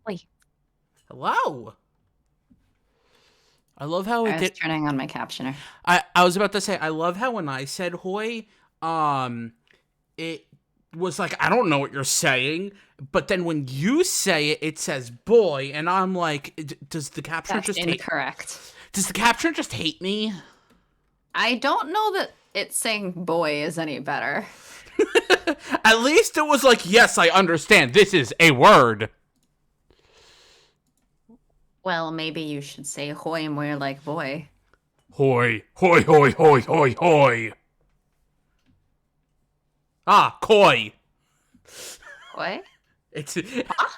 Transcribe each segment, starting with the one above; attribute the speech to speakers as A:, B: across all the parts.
A: Wait,
B: Hello. I love how
A: I
B: it
A: was
B: did.
A: turning on my captioner.
B: I was about to say I love how when I said "hoy," um, it was like I don't know what you're saying, but then when you say it, it says "boy," and I'm like, does the captioner
A: That's
B: just hate?
A: incorrect.
B: Does the captioner just hate me?
A: I don't know that it's saying boy is any better.
B: At least it was like, yes, I understand. This is a word.
A: Well, maybe you should say hoy more like boy.
B: Hoy, hoy, hoy, hoy, hoy, hoy. Ah, koi.
A: Hoy?
B: It's
A: Huh?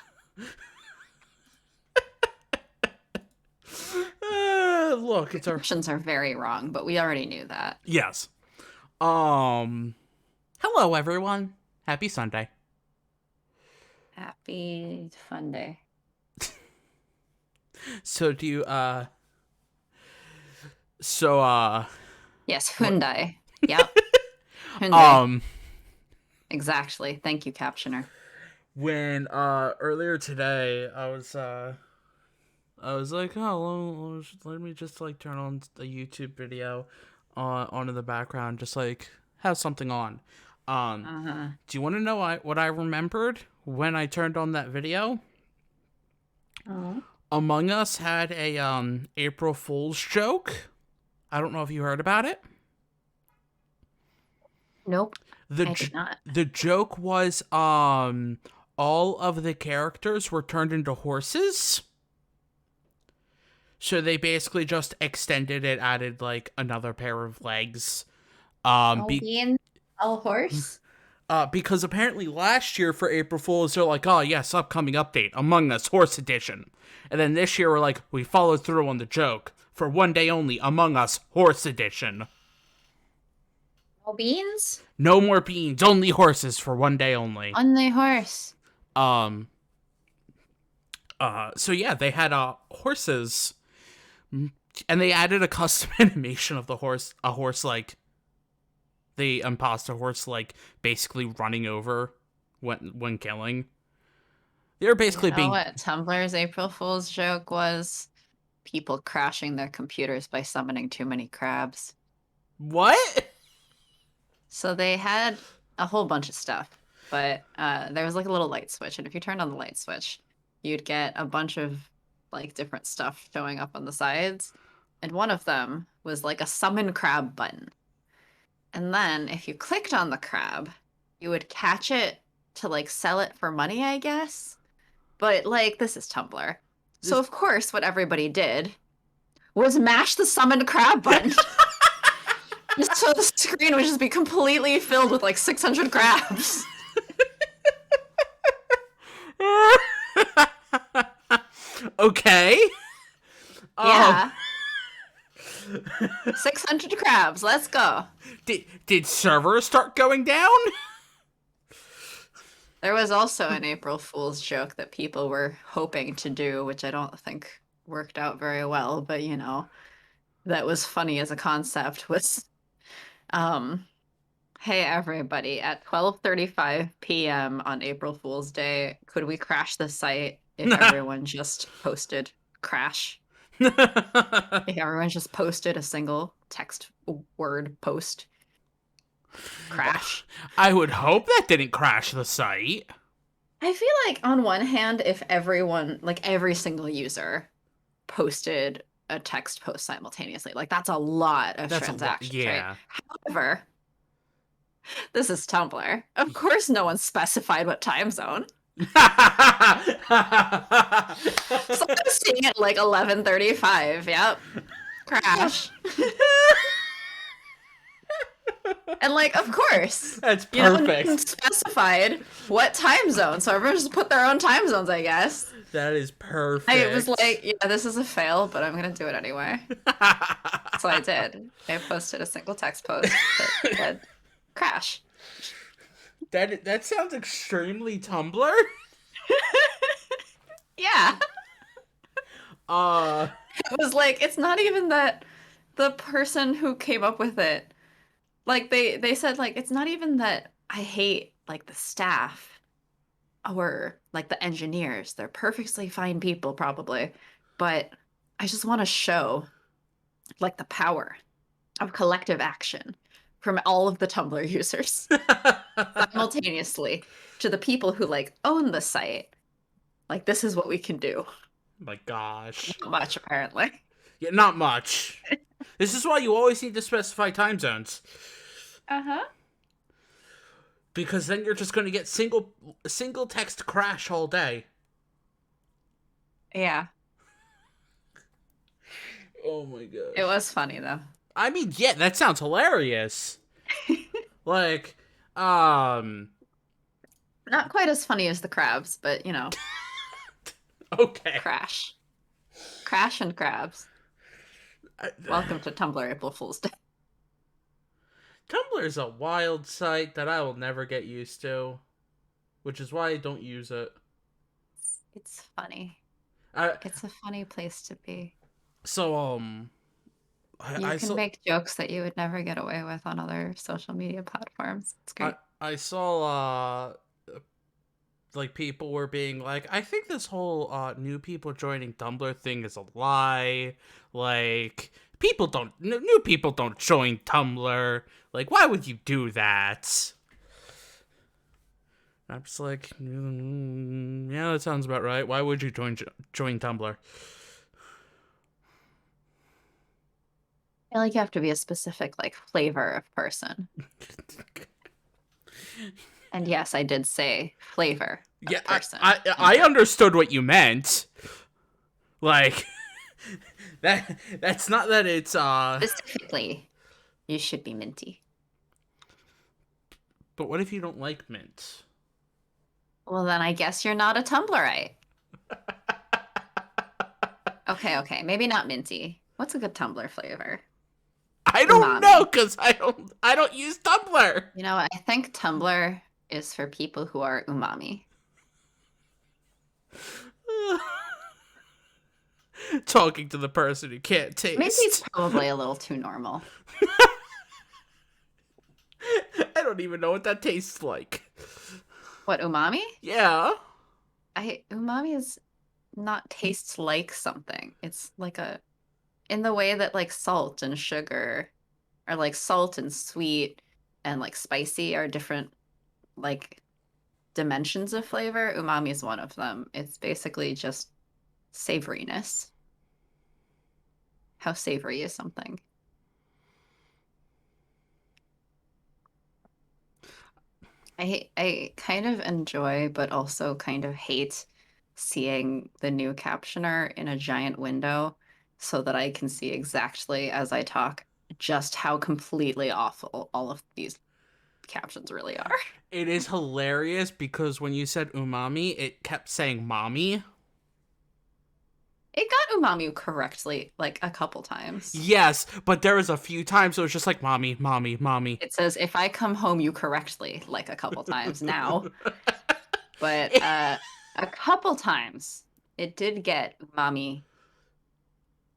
B: look, it's our
A: Options are very wrong, but we already knew that.
B: yes. Hello everyone. Happy Sunday.
A: Happy fun day.
B: So do you so
A: Yes,
B: what
A: Hyundai. Yep, Hyundai.
B: um
A: Exactly. Thank you, captioner.
B: when earlier today I was like, oh, let me just like turn on a YouTube video on in the background, just like have something on. Um,
A: Uh-huh.
B: do you want to know what I remembered when I turned on that video?
A: Oh.
B: Among Us had a April Fool's joke. I don't know if you heard about it.
A: Nope,
B: The
A: I did not.
B: the joke was all of the characters were turned into horses. So they basically just extended it, added like another pair of legs.
A: All
B: Be
A: being all horse?
B: because apparently last year for April Fools, they're like, oh yes, upcoming update, Among Us Horse Edition. And then this year we're like, we followed through on the joke. For one day only, Among Us Horse Edition.
A: All beans?
B: No more beans, only horses for one day only.
A: On the horse.
B: Um so yeah, they had horses and they added a custom animation of the horse, a horse like the imposter horse like basically running over when killing. They're
A: You
B: basically
A: know
B: being
A: what Tumblr's April Fool's joke was? People crashing their computers by summoning too many crabs.
B: what?
A: So they had a whole bunch of stuff, but there was like a little light switch, and if you turned on the light switch, you'd get a bunch of like different stuff showing up on the sides, and one of them was like a summon crab button. And then if you clicked on the crab, you would catch it to like sell it for money, I guess. But like this is Tumblr. So
B: This
A: of course what everybody did was mash the summoned crab button. Just so the screen would just be completely filled with like 600 crabs.
B: okay. Um,
A: Yeah. 600 crabs. Let's go.
B: did servers start going down?
A: There was also an April Fool's joke that people were hoping to do, which I don't think worked out very well, but you know, that was funny as a concept was um hey everybody, at 12:35 p.m. on April Fool's Day, could we crash the site if everyone just posted crash? If everyone just posted a single text word post crash.
B: I would hope that didn't crash the site.
A: I feel like on one hand, if everyone, like every single user, posted a text post simultaneously, like that's a lot of
B: That's a lot.
A: transactions, right?
B: Yeah.
A: However, this is Tumblr. Of course, no one specified what time zone. So I'm seeing it like 11:35. Yep. Crash. And like, of course,
B: That's
A: you know, no one
B: perfect.
A: specified what time zone. So everyone just put their own time zones, I guess.
B: That is
A: I was
B: perfect.
A: like, yeah, this is a fail, but I'm gonna do it anyway. So I did. I posted a single text post that said crash.
B: That sounds extremely Tumblr.
A: Yeah.
B: Uh
A: It was like it's not even that the person who came up with it, like they said like it's not even that I hate like the staff. or like the engineers. They're perfectly fine people, probably. But I just want to show like the power of collective action from all of the Tumblr users simultaneously to the people who like own the site. Like, this is what we can do.
B: My gosh.
A: Not much, apparently.
B: Yeah, not much. This is why you always need to specify time zones.
A: Uh-huh.
B: Because then you're just going to get single text crash all day.
A: Yeah.
B: Oh my gosh.
A: It was funny, though.
B: I mean, yeah, that sounds hilarious. Like,
A: Not quite as funny as the crabs, but,
B: okay.
A: crash. Crash and crabs. Welcome to Tumblr April Fool's Day.
B: Tumblr is a wild site that I will never get used to, which is why I don't use it.
A: It's funny.
B: I,
A: It's a funny place to be.
B: so,
A: You
B: I
A: can
B: saw,
A: make jokes that you would never get away with on other social media platforms. It's great.
B: I saw, like, people were being like, I think this whole, new people joining Tumblr thing is a lie. Like, new people don't join Tumblr. Like, why would you do that? I'm just like, yeah, that sounds about right. Why would you join Tumblr?
A: I feel like you have to be a specific like flavor of person. And yes, I did say flavor of
B: Yeah,
A: person.
B: I understood what you meant. Like, that's not that it's
A: Specifically, you should be minty.
B: But what if you don't like mint?
A: Well, then I guess you're not a Tumblrite. Okay, maybe not minty. What's a good Tumblr flavor?
B: I don't
A: Umami.
B: know, cause I don't use Tumblr.
A: You know what? I think Tumblr is for people who are umami.
B: Talking to the person who can't taste.
A: Maybe it's probably a little too normal.
B: I don't even know what that tastes like.
A: What, umami?
B: Yeah.
A: Umami is not tastes like something. It's like in the way that like salt and sugar or like salt and sweet and like spicy are different like dimensions of flavor. Umami is one of them. It's basically just savoriness. How savory is something? I kind of enjoy, but also kind of hate seeing the new captioner in a giant window so that I can see exactly as I talk just how completely awful all of these captions really are.
B: It is hilarious because when you said umami, it kept saying mommy.
A: It got umami correctly like a couple times.
B: Yes, but there was a few times it was just like mommy, mommy, mommy.
A: It says, if I come home you correctly like a couple times now. But a couple times it did get umami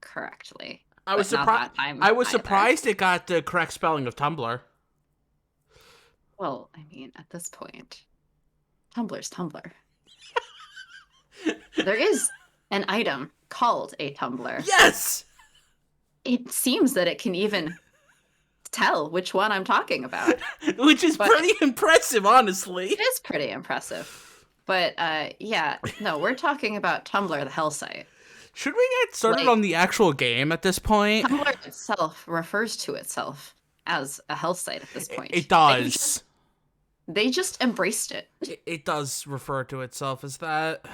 A: correctly.
B: I was surprised. I was surprised it got the correct spelling of Tumblr.
A: Well, I mean, at this point, Tumblr's Tumblr. There is an item called a tumbler.
B: Yes!
A: It seems that it can even tell which one I'm talking about.
B: Which is pretty impressive, honestly.
A: It is pretty impressive. But yeah, no, we're talking about Tumblr, the hell site.
B: Should we get started on the actual game at this point?
A: Tumblr itself refers to itself as a hell site at this point.
B: It does.
A: They just embraced it.
B: It does refer to itself as that.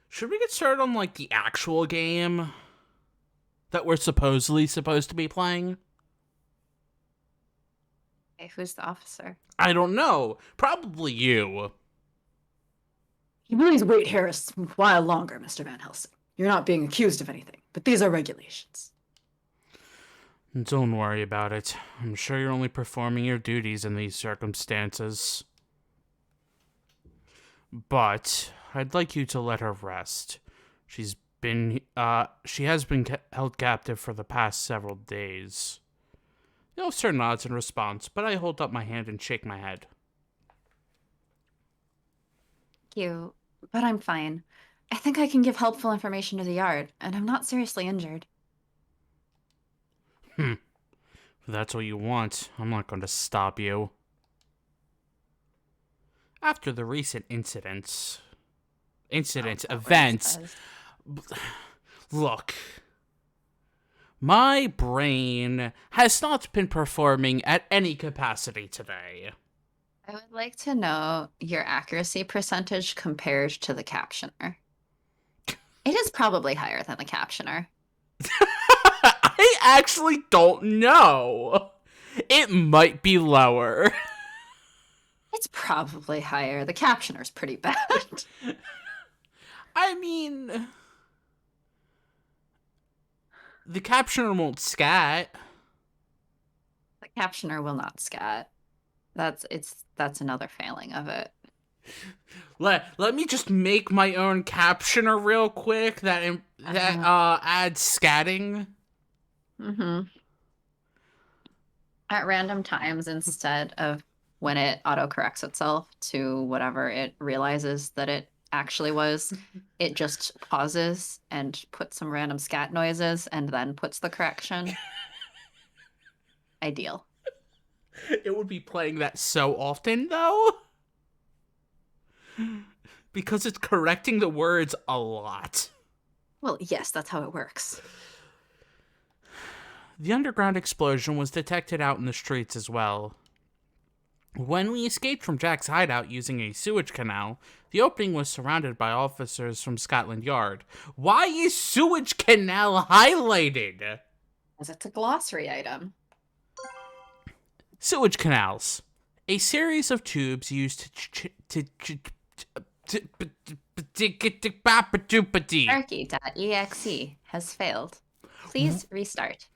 B: Should we get started on, like, the actual game that we're supposedly supposed to be playing?
A: Okay, who's the officer?
B: I don't know. Probably you.
A: You please wait here a while longer, Mr. Van Helsing. You're not being accused of anything, but these are regulations.
B: Don't worry about it. I'm sure you're only performing your duties in these circumstances. But I'd like you to let her rest. She has been held captive for the past several days. The officer nods in response, but I hold up my hand and shake my head.
A: You, but I'm fine. I think I can give helpful information to the yard, and I'm not seriously injured.
B: Hmm. If that's what you want, I'm not going to stop you. After the recent
A: Oh, poor
B: events,
A: says.
B: look, my brain has not been performing at any capacity today.
A: I would like to know your accuracy percentage compared to the captioner. It is probably higher than the captioner.
B: I actually don't know. It might be lower.
A: It's probably higher. The captioner's pretty bad.
B: I mean, the captioner won't scat.
A: The captioner will not scat. That's another failing of it.
B: Let me just make my own captioner real quick that
A: Uh-huh.
B: adds scatting.
A: Mm-hmm. At random times, instead of when it autocorrects itself to whatever it realizes that it actually was, it just pauses and puts some random scat noises and then puts the correction. Ideal.
B: It would be playing that so often though, because it's correcting the words a lot.
A: Well, yes, that's how it works.
B: The underground explosion was detected out in the streets as well. When we escaped from Jack's hideout using a sewage canal, the opening was surrounded by officers from Scotland Yard. Why is sewage canal highlighted?
A: As it's a glossary item.
B: Sewage canals. A series of tubes used
A: Sharky.exe has failed. Please restart.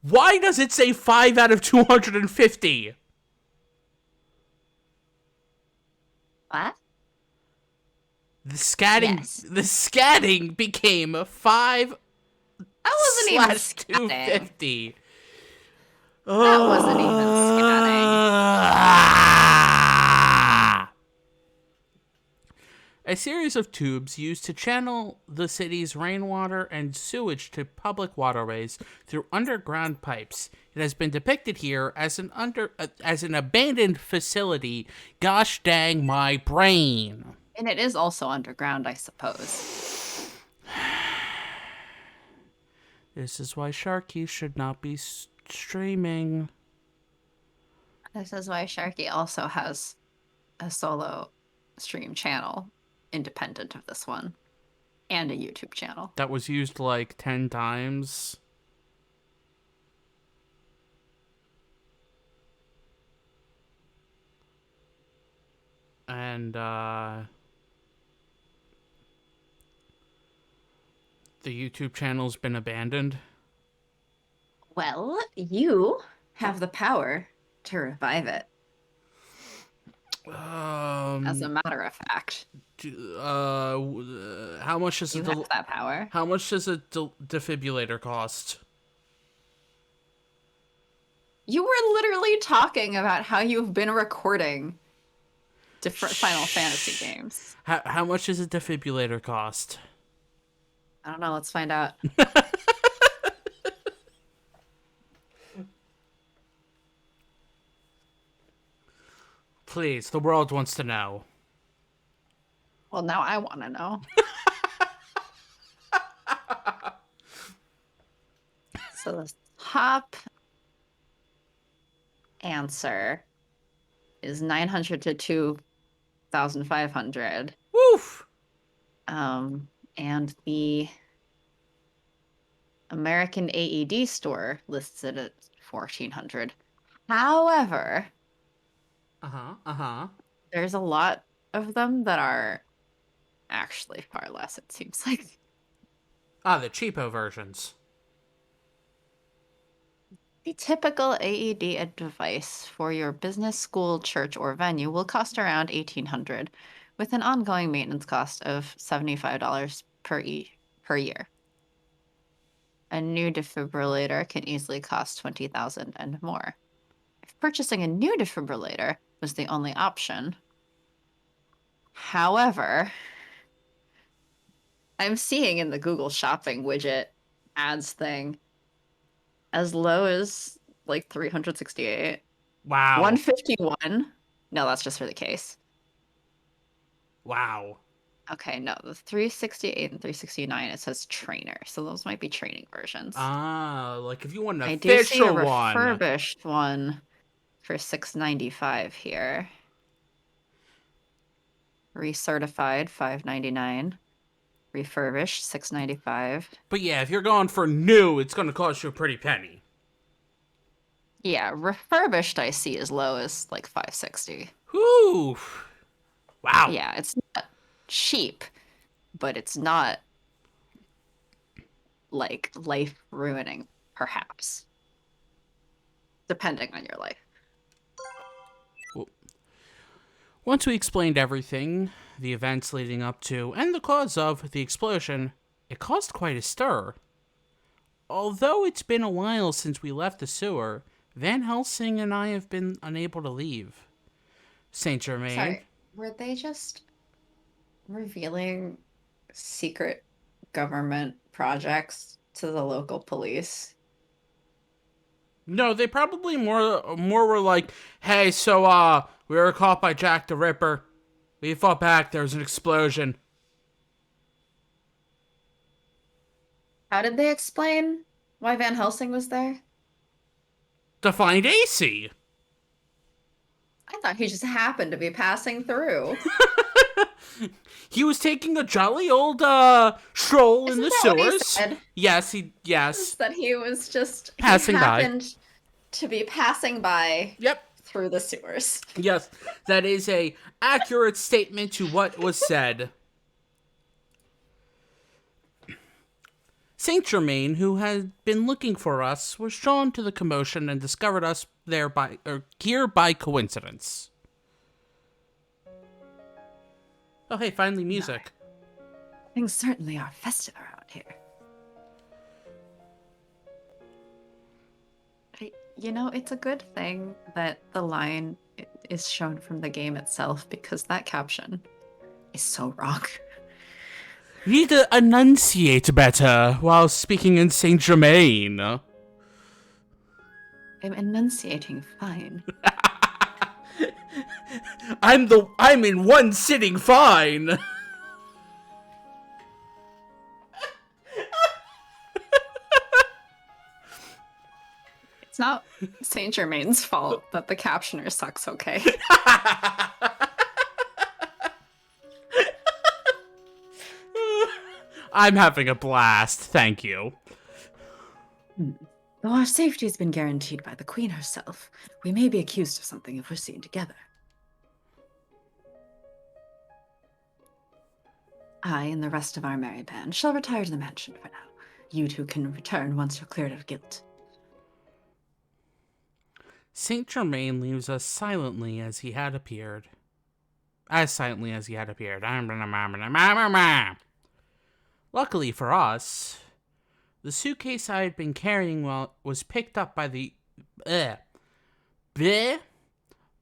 B: Why does it say 5 out of 250?
A: What? Yes.
B: The scatting became 5
A: That wasn't even
B: slash
A: scatting.
B: 250.
A: That wasn't even scatting.
B: A series of tubes used to channel the city's rainwater and sewage to public waterways through underground pipes. It has been depicted here as an abandoned facility. Gosh dang my brain.
A: And it is also underground, I suppose.
B: This is why Sharky should not be streaming.
A: This is why Sharky also has a solo stream channel independent of this one and a YouTube channel.
B: That was used like 10 times. And the YouTube channel's been abandoned.
A: Well, you have the power to revive it. As a matter of fact,
B: how much does
A: you have that power.
B: how much does a defibrillator cost?
A: You were literally talking about how you've been recording different Final Fantasy games.
B: How much does a defibrillator cost?
A: I don't know. Let's find out.
B: Please, the world wants to know.
A: Well, now I want to know. So the top answer is 900 to 2,500.
B: Woof!
A: And the American AED store lists it at 1,400. However, there's a lot of them that are actually far less, it seems like.
B: The cheapo versions.
A: The typical AED device for your business, school, church, or venue will cost around $1,800, with an ongoing maintenance cost of $75 per year. A new defibrillator can easily cost $20,000 and more. If purchasing a new defibrillator was the only option, However, I'm seeing in the Google Shopping widget ads thing as low as like 368.
B: Wow.
A: 151. No, that's just for the case.
B: Wow.
A: Okay, no, the 368 and 369, it says trainer. So those might be training versions.
B: Ah, like if you want an
A: I do see a
B: official one.
A: refurbished one for 695 here. Recertified 599. Refurbished 695.
B: But yeah, if you're going for new, it's going to cost you a pretty penny.
A: Yeah, refurbished I see as low as like 560.
B: Whew. Wow.
A: Yeah, it's not cheap, but it's not like life ruining, perhaps, depending on your life.
B: Once we explained everything, the events leading up to, and the cause of the explosion, it caused quite a stir. Although it's been a while since we left the sewer, Van Helsing and I have been unable to leave. Saint Germain.
A: Sorry, were they just revealing secret government projects to the local police?
B: No, they probably more were like, hey, so we were caught by Jack the Ripper. We fought back, there was an explosion.
A: How did they explain why Van Helsing was there?
B: To find AC.
A: I thought he just happened to be passing through.
B: He was taking a jolly old stroll in
A: Isn't
B: the
A: that what he
B: sewers.
A: said?
B: Yes.
A: That he was just he
B: Passing by.
A: happened to be passing by
B: Yep.
A: through the sewers.
B: Yes, that is a accurate statement to what was said. Saint Germain, who had been looking for us, was drawn to the commotion and discovered us here by coincidence. Oh, hey, finally music.
A: Things certainly are festive around here. You know, it's a good thing that the line is shown from the game itself because that caption is so wrong.
B: You need to enunciate better while speaking in Saint Germain.
A: I'm enunciating fine.
B: I'm in one sitting fine.
A: It's not Saint Germain's fault that the captioner sucks, okay?
B: I'm having a blast, thank you.
A: Though our safety has been guaranteed by the Queen herself, we may be accused of something if we're seen together. I and the rest of our merry band shall retire to the mansion for now. You two can return once you're cleared of guilt.
B: Saint Germain leaves us silently as he had appeared. As silently as he had appeared. Luckily for us, the suitcase I had been carrying was picked up by the bleh bleh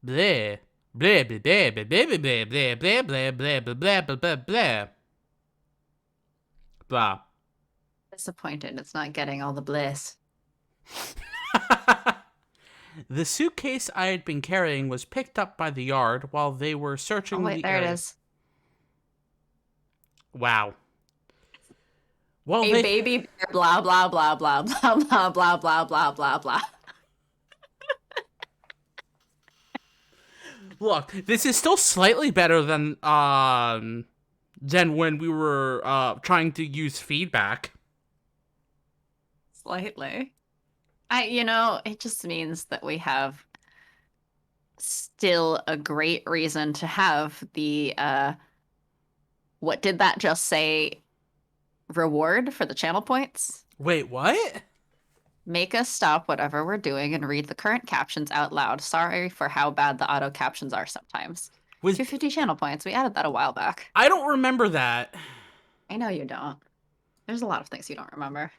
B: bleh bleh bleh bleh bleh bleh bleh bleh bleh bleh bleh bleh bleh bleh blah.
A: Disappointed it's not getting all the bliss.
B: The suitcase I had been carrying was picked up by the yard while they were searching
A: Oh wait,
B: the
A: there
B: area.
A: it is.
B: Wow. Well,
A: A baby bear, blah blah blah blah blah blah blah blah blah blah blah.
B: Look, this is still slightly better than when we were trying to use feedback.
A: Slightly. It just means that we have still a great reason to have the what did that just say reward for the channel points.
B: Wait, what?
A: Make us stop whatever we're doing and read the current captions out loud. Sorry for how bad the auto captions are sometimes. 250 channel points. We added that a while back.
B: I don't remember that.
A: I know you don't. There's a lot of things you don't remember.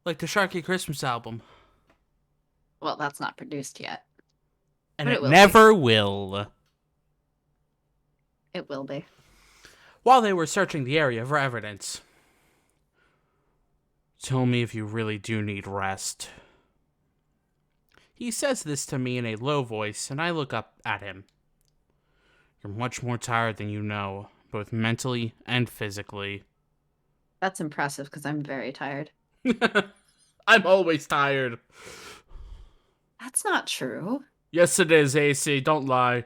B: Like the Sharky Christmas album.
A: Well, that's not produced yet.
B: And
A: But
B: it
A: it will be.
B: never will.
A: It will be.
B: While they were searching the area for evidence, tell me if you really do need rest. He says this to me in a low voice, and I look up at him. You're much more tired than you know, both mentally and physically.
A: That's impressive because I'm very tired.
B: I'm always tired.
A: That's not true.
B: Yes, it is, AC. Don't lie.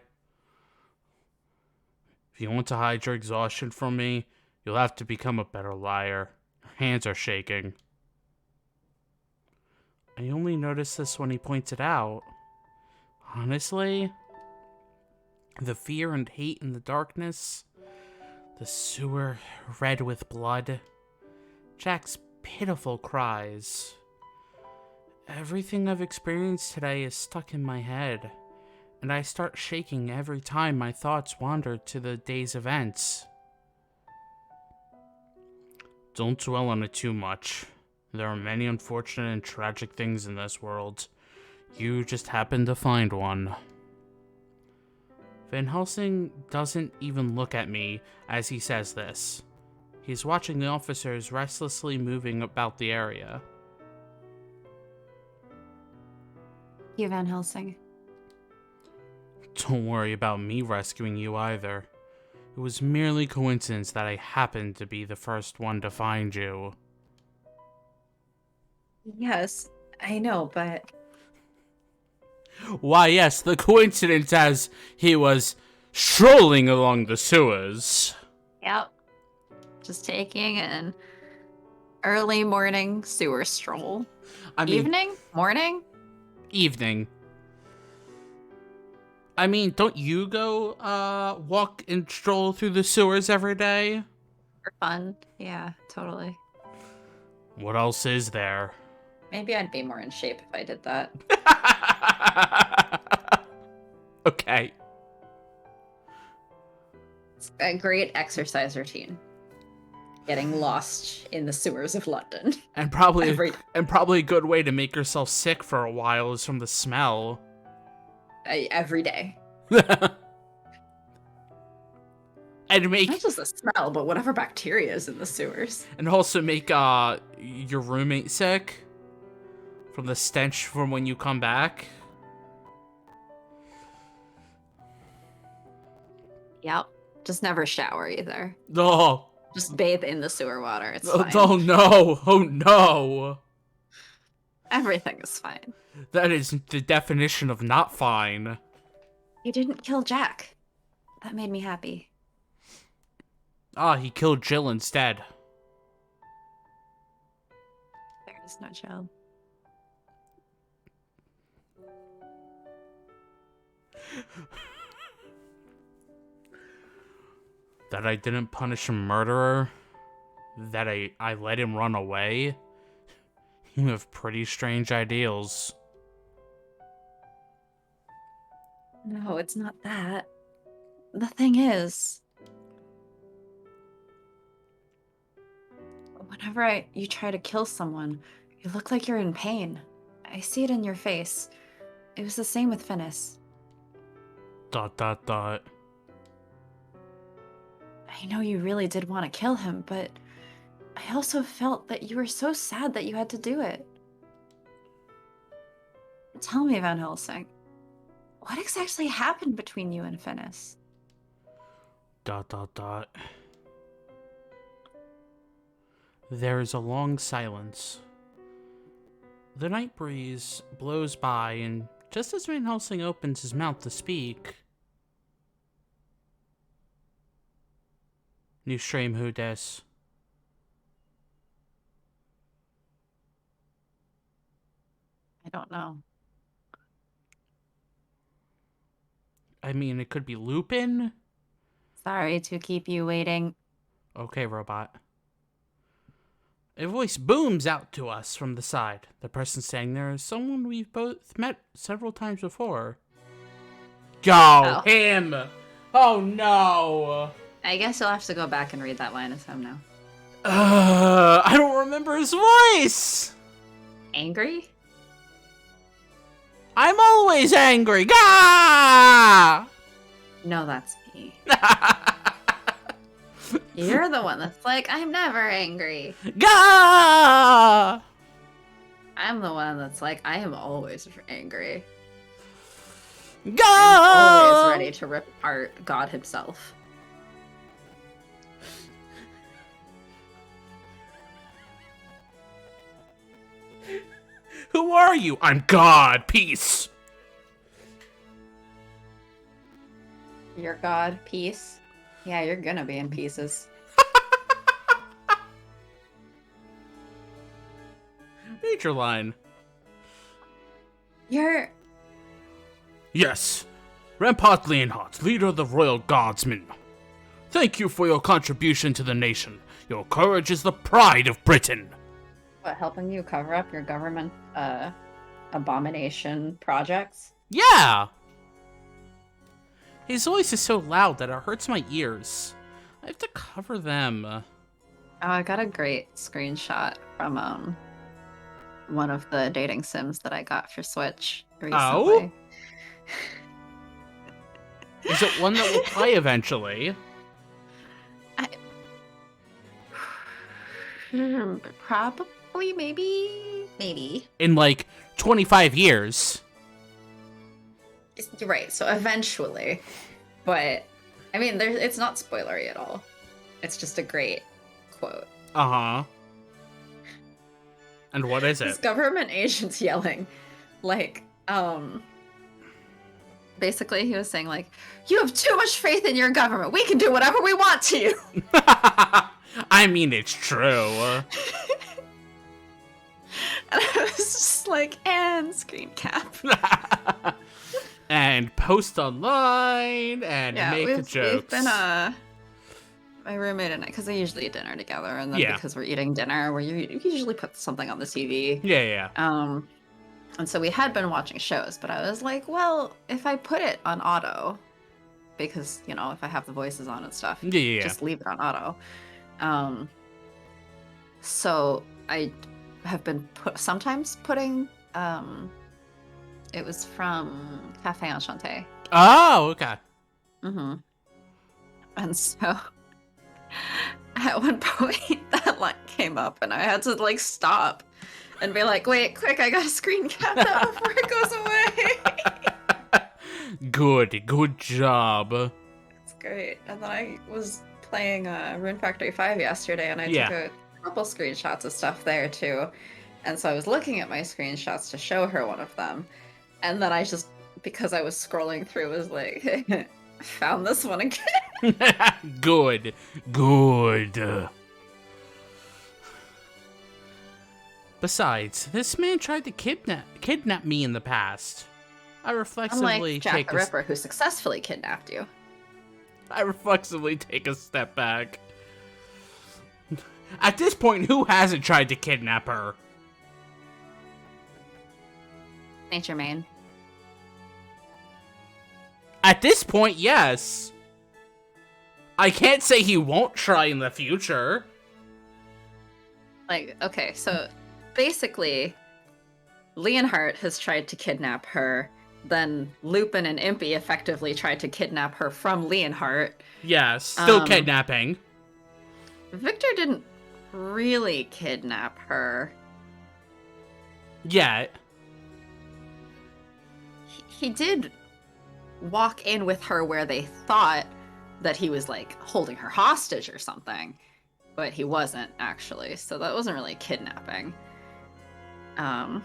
B: If you want to hide your exhaustion from me, you'll have to become a better liar. Your hands are shaking. I only noticed this when he pointed out. Honestly, the fear and hate in the darkness, the sewer red with blood, Jack's pitiful cries. Everything I've experienced today is stuck in my head, and I start shaking every time my thoughts wander to the day's events. Don't dwell on it too much. There are many unfortunate and tragic things in this world. You just happen to find one. Van Helsing doesn't even look at me as he says this. He's watching the officers restlessly moving about the area.
A: You, Van Helsing.
B: Don't worry about me rescuing you either. It was merely coincidence that I happened to be the first one to find you.
A: Yes, I know, but...
B: Why, yes, the coincidence as he was strolling along the sewers.
A: Yep. Just taking an early morning sewer stroll.
B: I mean,
A: Evening? Morning?
B: evening. I mean, don't you go, walk and stroll through the sewers every day?
A: For fun. Yeah, totally.
B: What else is there?
A: Maybe I'd be more in shape if I did that.
B: Okay.
A: It's a great exercise routine. Getting lost in the sewers of London.
B: And probably a good way to make yourself sick for a while is from the smell.
A: Every day.
B: And make
A: Not just the smell, but whatever bacteria is in the sewers.
B: and also make your roommate sick from the stench from when you come back.
A: Yep. Just never shower either.
B: No.
A: Just bathe in the sewer water. It's
B: Oh,
A: fine.
B: oh no. Oh no.
A: Everything is fine.
B: That is the definition of not fine.
A: You didn't kill Jack. That made me happy.
B: Ah, he killed Jill instead.
A: There is no child.
B: That I didn't punish a murderer. That I let him run away. You have pretty strange ideals.
A: No, it's not that. The thing is, whenever you try to kill someone, you look like you're in pain. I see it in your face. It was the same with Finnis. ...
B: I
A: I know you really did want to kill him, but I also felt that you were so sad that you had to do it. Tell me, Van Helsing, what exactly happened between you and Finnis? ...
B: There is a long silence. The night breeze blows by, and just as Van Helsing opens his mouth to speak... New stream, who des?
A: I don't know.
B: I mean, it could be Lupin?
A: Sorry to keep you waiting.
B: Okay, robot. A voice booms out to us from the side. The person standing there is someone we've both met several times before. Go!
A: Oh.
B: Him! Oh no!
A: I guess you'll have to go back and read that line as him now.
B: I don't remember his voice!
A: Angry?
B: I'm always angry. Gah!
A: No, that's me. You're the one that's like, I'm never angry.
B: Gah!
A: I'm the one that's like, I am always angry. I'm always
B: Gah!
A: ready to rip apart God himself.
B: Who are you? I'm God. Peace.
A: Your God, peace. Yeah, you're gonna be in pieces.
B: Major line.
A: You're...
B: Yes. Rampart Leonhardt, leader of the Royal Guardsmen. Thank you for your contribution to the nation. Your courage is the pride of Britain.
A: What, helping you cover up your government, abomination projects?
B: Yeah! His voice is so loud that it hurts my ears. I have to cover them.
A: Oh, I got a great screenshot from, one of the dating sims that I got for Switch recently.
B: Oh? Is it one that will play eventually?
A: Probably, maybe.
B: In like 25 years.
A: You're right, so eventually. But, I mean, it's not spoilery at all. It's just a great quote.
B: Uh-huh. And what is
A: This
B: it?
A: government agent's yelling, like, basically he was saying, like, you have too much faith in your government. We can do whatever we want to you.
B: I mean, it's true.
A: And I was just like, and screen cap.
B: And post online and make jokes.
A: We've been, my roommate and I, because we usually eat dinner together, and then because we're eating dinner, we usually put something on the TV.
B: Yeah.
A: And so we had been watching shows, but I was like, well, if I put it on auto, because, you know, if I have the voices on and stuff, just leave it on auto. So I have been sometimes putting, it was from Cafe Enchanté.
B: Oh, okay.
A: Mm-hmm. And so at one point that line came up and I had to like stop and be like, wait, quick, I gotta screen cap that before it goes away.
B: Good job.
A: It's great. And then I was playing Rune Factory 5 yesterday and I took a couple screenshots of stuff there too. And so I was looking at my screenshots to show her one of them. And then I just, because I was scrolling through, was like, I found this one again.
B: Good. Besides, this man tried to kidnap me in the past. I reflexively
A: Unlike Jack the Ripper, who successfully kidnapped you.
B: I reflexively take a step back. At this point, who hasn't tried to kidnap her?
A: Nature Main.
B: At this point, yes. I can't say he won't try in the future.
A: Like, okay, so basically, Leonhardt has tried to kidnap her, then Lupin and Impy effectively tried to kidnap her from Leonhardt.
B: Yes, still kidnapping.
A: Victor didn't really kidnap her.
B: Yeah.
A: He did walk in with her where they thought that he was like holding her hostage or something, but he wasn't actually, so that wasn't really kidnapping. Van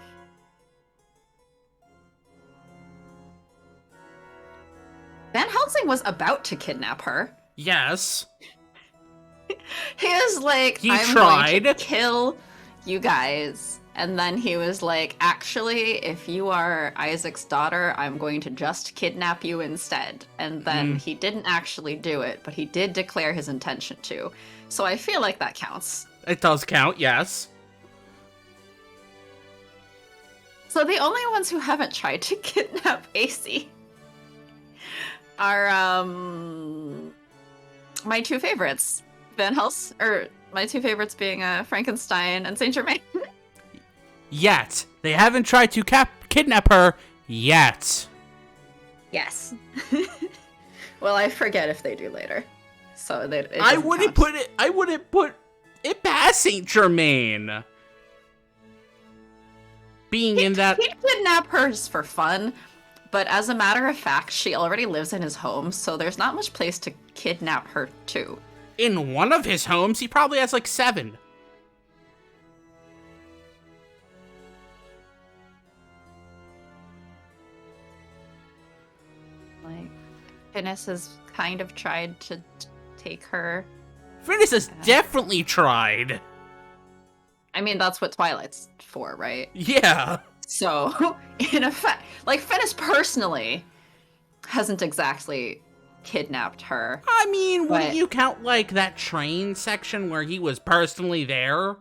A: Helsing was about to kidnap her.
B: Yes.
A: He was like, I'm
B: tried
A: going to kill you guys. And then he was like, actually, if you are Isaac's daughter, I'm going to just kidnap you instead. And then he didn't actually do it, but he did declare his intention to. So I feel like that counts.
B: It does count, yes.
A: So the only ones who haven't tried to kidnap AC are my two favorites. Van Helsing, or my two favorites being Frankenstein and Saint Germain.
B: Yet. They haven't tried to kidnap her Yet.
A: Yes. Well, I forget if they do later. So it
B: I
A: doesn't
B: wouldn't
A: count.
B: put it past Saint Germain. Being in that.
A: He'd kidnap her just for fun, but as a matter of fact, she already lives in his home, so there's not much place to kidnap her to.
B: In one of his homes, he probably has like 7.
A: Like, Finis has kind of tried to take her.
B: Finis has definitely tried.
A: I mean, that's what Twilight's for, right?
B: Yeah.
A: So, in effect, like, Finis personally hasn't exactly kidnapped her.
B: I mean,
A: But-
B: wouldn't you count, like, that train section where he was personally there?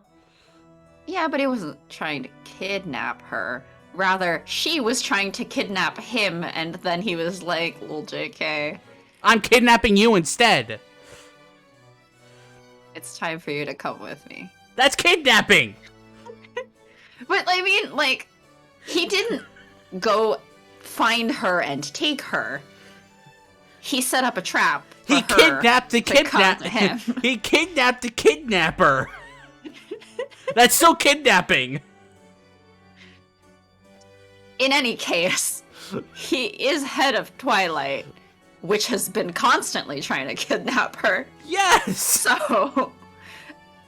A: Yeah, but he wasn't trying to kidnap her. Rather, she was trying to kidnap him, and then he was like, "Little JK,
B: I'm kidnapping you instead.
A: it's time for you to come with me."
B: That's kidnapping!
A: But, I mean, like, he didn't go find her and take her. He set up a trap for
B: He
A: her
B: kidnapped the
A: to come to him.
B: He kidnapped the kidnapper. That's still kidnapping.
A: In any case, he is head of Twilight, which has been constantly trying to kidnap her.
B: Yes.
A: So,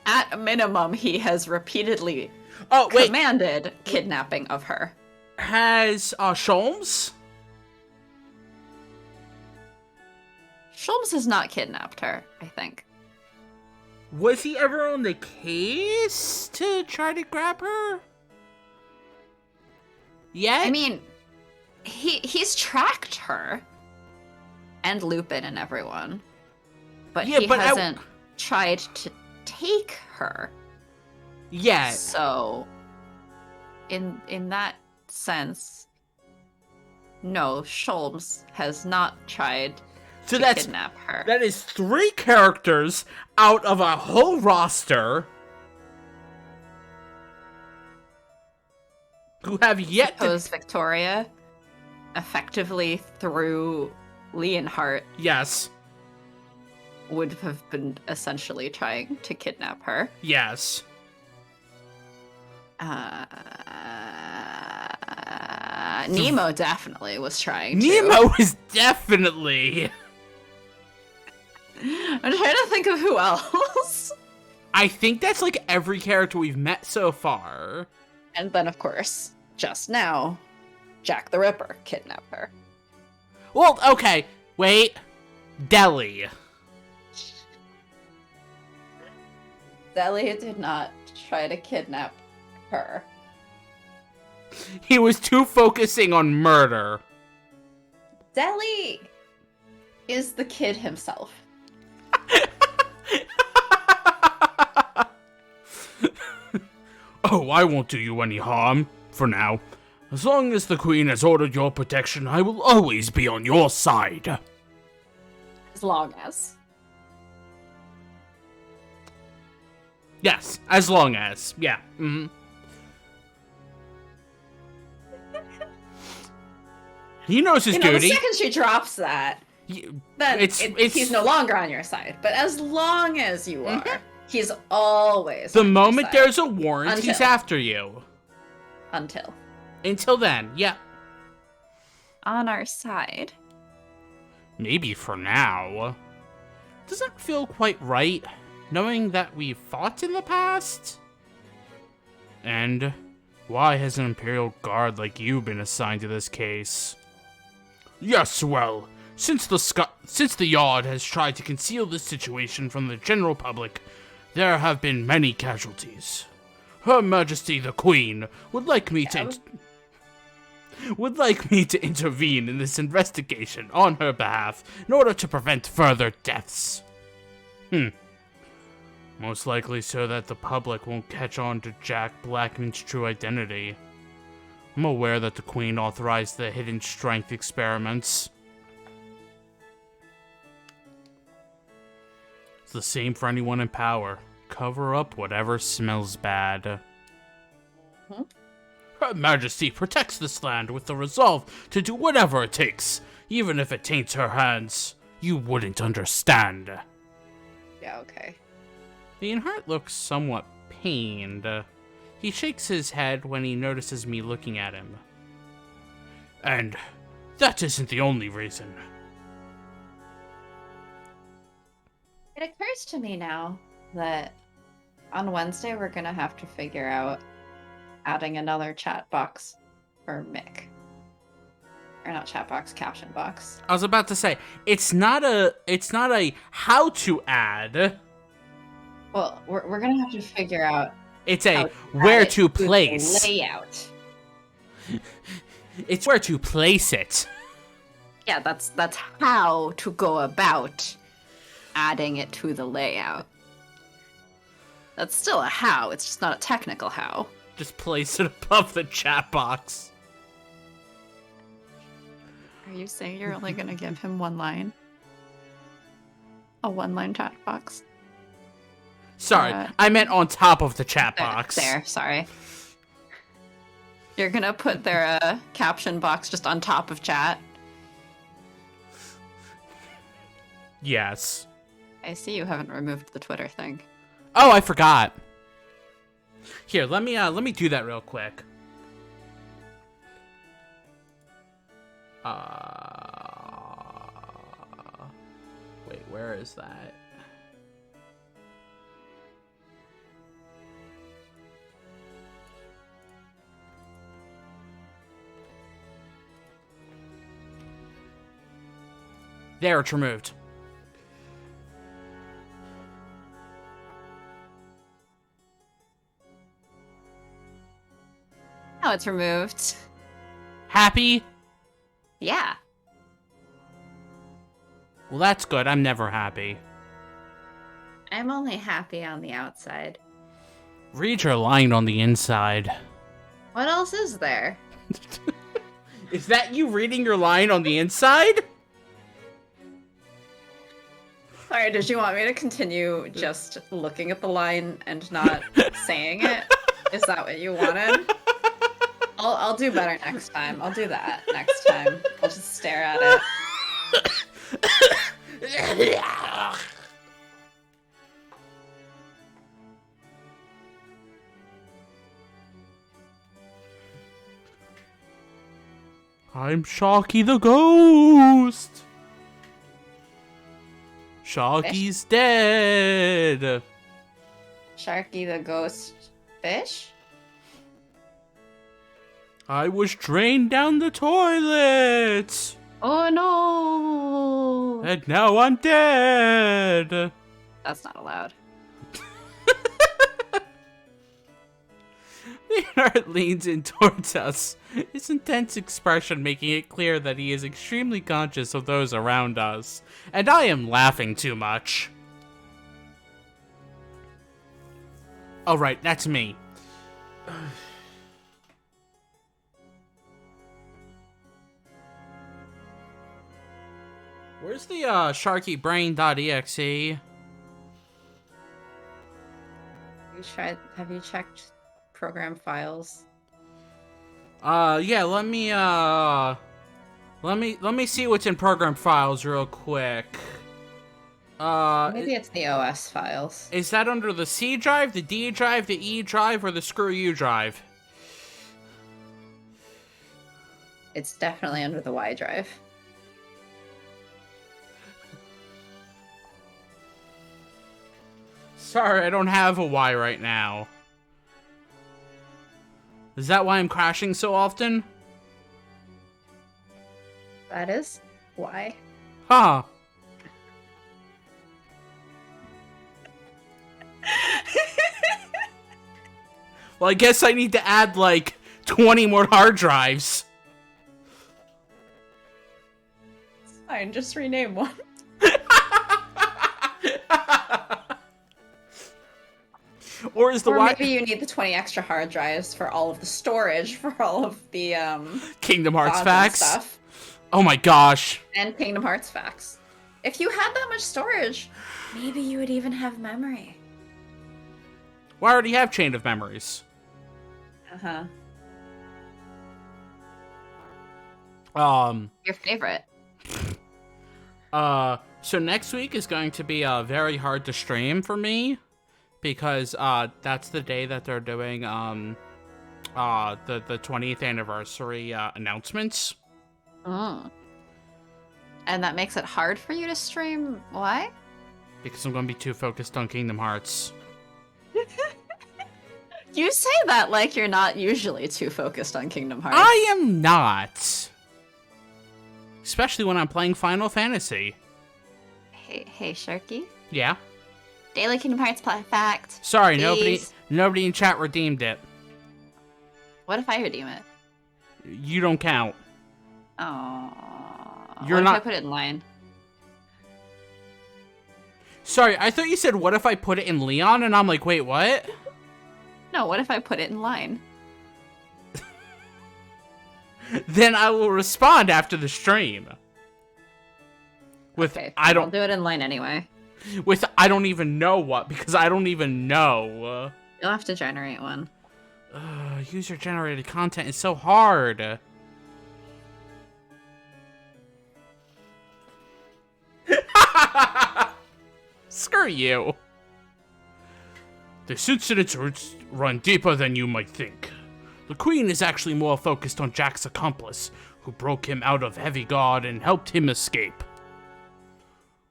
A: at a minimum, he has repeatedly
B: Wait.
A: commanded kidnapping of her.
B: Has Sholmes?
A: Sholmes has not kidnapped her, I think.
B: Was he ever on the case to try to grab her? Yet?
A: I mean, he's tracked her and Lupin and everyone, but
B: Yeah,
A: he
B: but
A: hasn't tried to take her.
B: Yeah.
A: So, in that sense, no, Sholmes has not tried
B: So
A: to
B: that's
A: kidnap her.
B: that is 3 characters out of a whole roster who have yet to.
A: Suppose Victoria, effectively through Leonhardt,
B: Yes.
A: would have been essentially trying to kidnap her.
B: Yes.
A: Nemo definitely was trying to.
B: Nemo is definitely.
A: I'm trying to think of who else.
B: I think that's like every character we've met so far.
A: And then, of course, just now, Jack the Ripper kidnapped her.
B: Well, okay. Wait. Delhi.
A: Deli did not try to kidnap her.
B: He was too focusing on murder.
A: Deli is the kid himself.
B: Oh, I won't do you any harm, for now. As long as the Queen has ordered your protection, I will always be on your side.
A: As long as.
B: Yes, as long as. Yeah. Mm-hmm. He knows his
A: The
B: duty.
A: second she drops that, then he's no longer on your side. But as long as you are, he's always
B: the
A: on your
B: moment
A: side.
B: there's a warrant, he's
A: Until.
B: after you. Until then, yeah.
A: On our side.
B: Maybe for now. Doesn't feel quite right, knowing that we fought in the past? And why has an Imperial Guard like you been assigned to this case? Yes, well, since the Yard has tried to conceal this situation from the general public, there have been many casualties. Her Majesty the Queen would like me to intervene in this investigation on her behalf in order to prevent further deaths. Most likely so that the public won't catch on to Jack Blackman's true identity. I'm aware that the Queen authorized the hidden strength experiments. It's the same for anyone in power. Cover up whatever smells bad. Her Majesty protects this land with the resolve to do whatever it takes, even if it taints her hands. You wouldn't understand.
A: Yeah, okay.
B: The Inherit looks somewhat pained. He shakes his head when he notices me looking at him. And that isn't the only reason.
A: It occurs to me now that on Wednesday we're gonna have to figure out adding another chat box for Mick. Or not chat box, caption box.
B: I was about to say, it's not a how to add.
A: Well, we're gonna have to figure out.
B: It's a where to place.
A: Layout.
B: It's where to place it.
A: Yeah, that's how to go about adding it to the layout. That's still a how, it's just not a technical how.
B: Just place it above the chat box.
A: Are you saying you're only gonna give him one line? A one-line chat box?
B: Sorry, I meant on top of the chat box.
A: There, sorry. You're gonna put their caption box just on top of chat?
B: Yes.
A: I see you haven't removed the Twitter thing.
B: Oh, I forgot. Here, let me do that real quick. Wait, where is that? There, it's removed.
A: Now it's removed.
B: Happy?
A: Yeah.
B: Well, that's good. I'm never happy.
A: I'm only happy on the outside.
B: Read your line on the inside.
A: What else is there?
B: Is that you reading your line on the inside?
A: Sorry, did you want me to continue just looking at the line and not saying it? Is that what you wanted? I'll do better next time. I'll do that next time. I'll just stare at it.
B: I'm Sharky the Ghost. Sharky's dead.
A: Sharky the ghost fish?
B: I was drained down the toilet.
A: Oh no!
B: And now I'm dead.
A: That's not allowed.
B: Leonard leans in towards us, his intense expression making it clear that he is extremely conscious of those around us. And I am laughing too much. Oh, right, that's me. Where's the sharkybrain.exe?
A: Have you checked program files?
B: Yeah, let me see what's in program files real quick.
A: Maybe it's the OS files.
B: Is that under the C drive, the D drive, the E drive, or the screw you drive?
A: It's definitely under the Y drive.
B: Sorry, I don't have a Y right now. Is that why I'm crashing so often?
A: That is why.
B: Huh. Well, I guess I need to add, like, 20 more hard drives.
A: It's fine, just rename one.
B: Or is the Y...
A: maybe you need the 20 extra hard drives for all of the storage, for all of the,
B: Kingdom Hearts
A: VODs
B: facts?
A: and stuff.
B: Oh my gosh.
A: And Kingdom Hearts facts. If you had that much storage, maybe you would even have memory.
B: Well, I already have Chain of Memories.
A: Uh-huh.
B: Um,
A: Your favorite?
B: so next week is going to be very hard to stream for me because that's the day that they're doing the 20th anniversary announcements.
A: Mm. And that makes it hard for you to stream. Why?
B: Because I'm going to be too focused on Kingdom Hearts.
A: You say that like you're not usually too focused on Kingdom Hearts.
B: I am not. Especially when I'm playing Final Fantasy.
A: Hey, Sharky.
B: Yeah.
A: Daily Kingdom Hearts fact.
B: Sorry,
A: please.
B: nobody in chat redeemed it.
A: What if I redeem it?
B: You don't count.
A: Oh.
B: You're
A: what
B: not.
A: if I put it in line?
B: Sorry, I thought you said, what if I put it in Leon? And I'm like, wait, what?
A: No, what if I put it in line?
B: Then I will respond after the stream. With
A: Okay,
B: I don't
A: I'll do it in line anyway.
B: With I don't even know what, because I don't even know.
A: You'll have to generate one.
B: User generated content is so hard. Screw you. This incident's roots run deeper than you might think. The Queen is actually more focused on Jack's accomplice, who broke him out of Heavy God and helped him escape.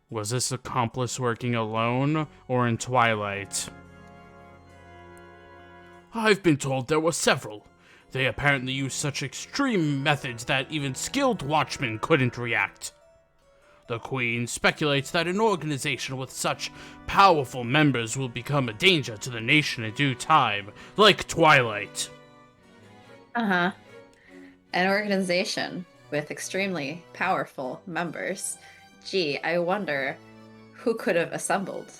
B: Was this accomplice working alone or in Twilight? I've been told there were several. They apparently used such extreme methods that even skilled watchmen couldn't react. The Queen speculates that an organization with such powerful members will become a danger to the nation in due time, like Twilight.
A: Uh-huh. An organization with extremely powerful members. Gee, I wonder who could have assembled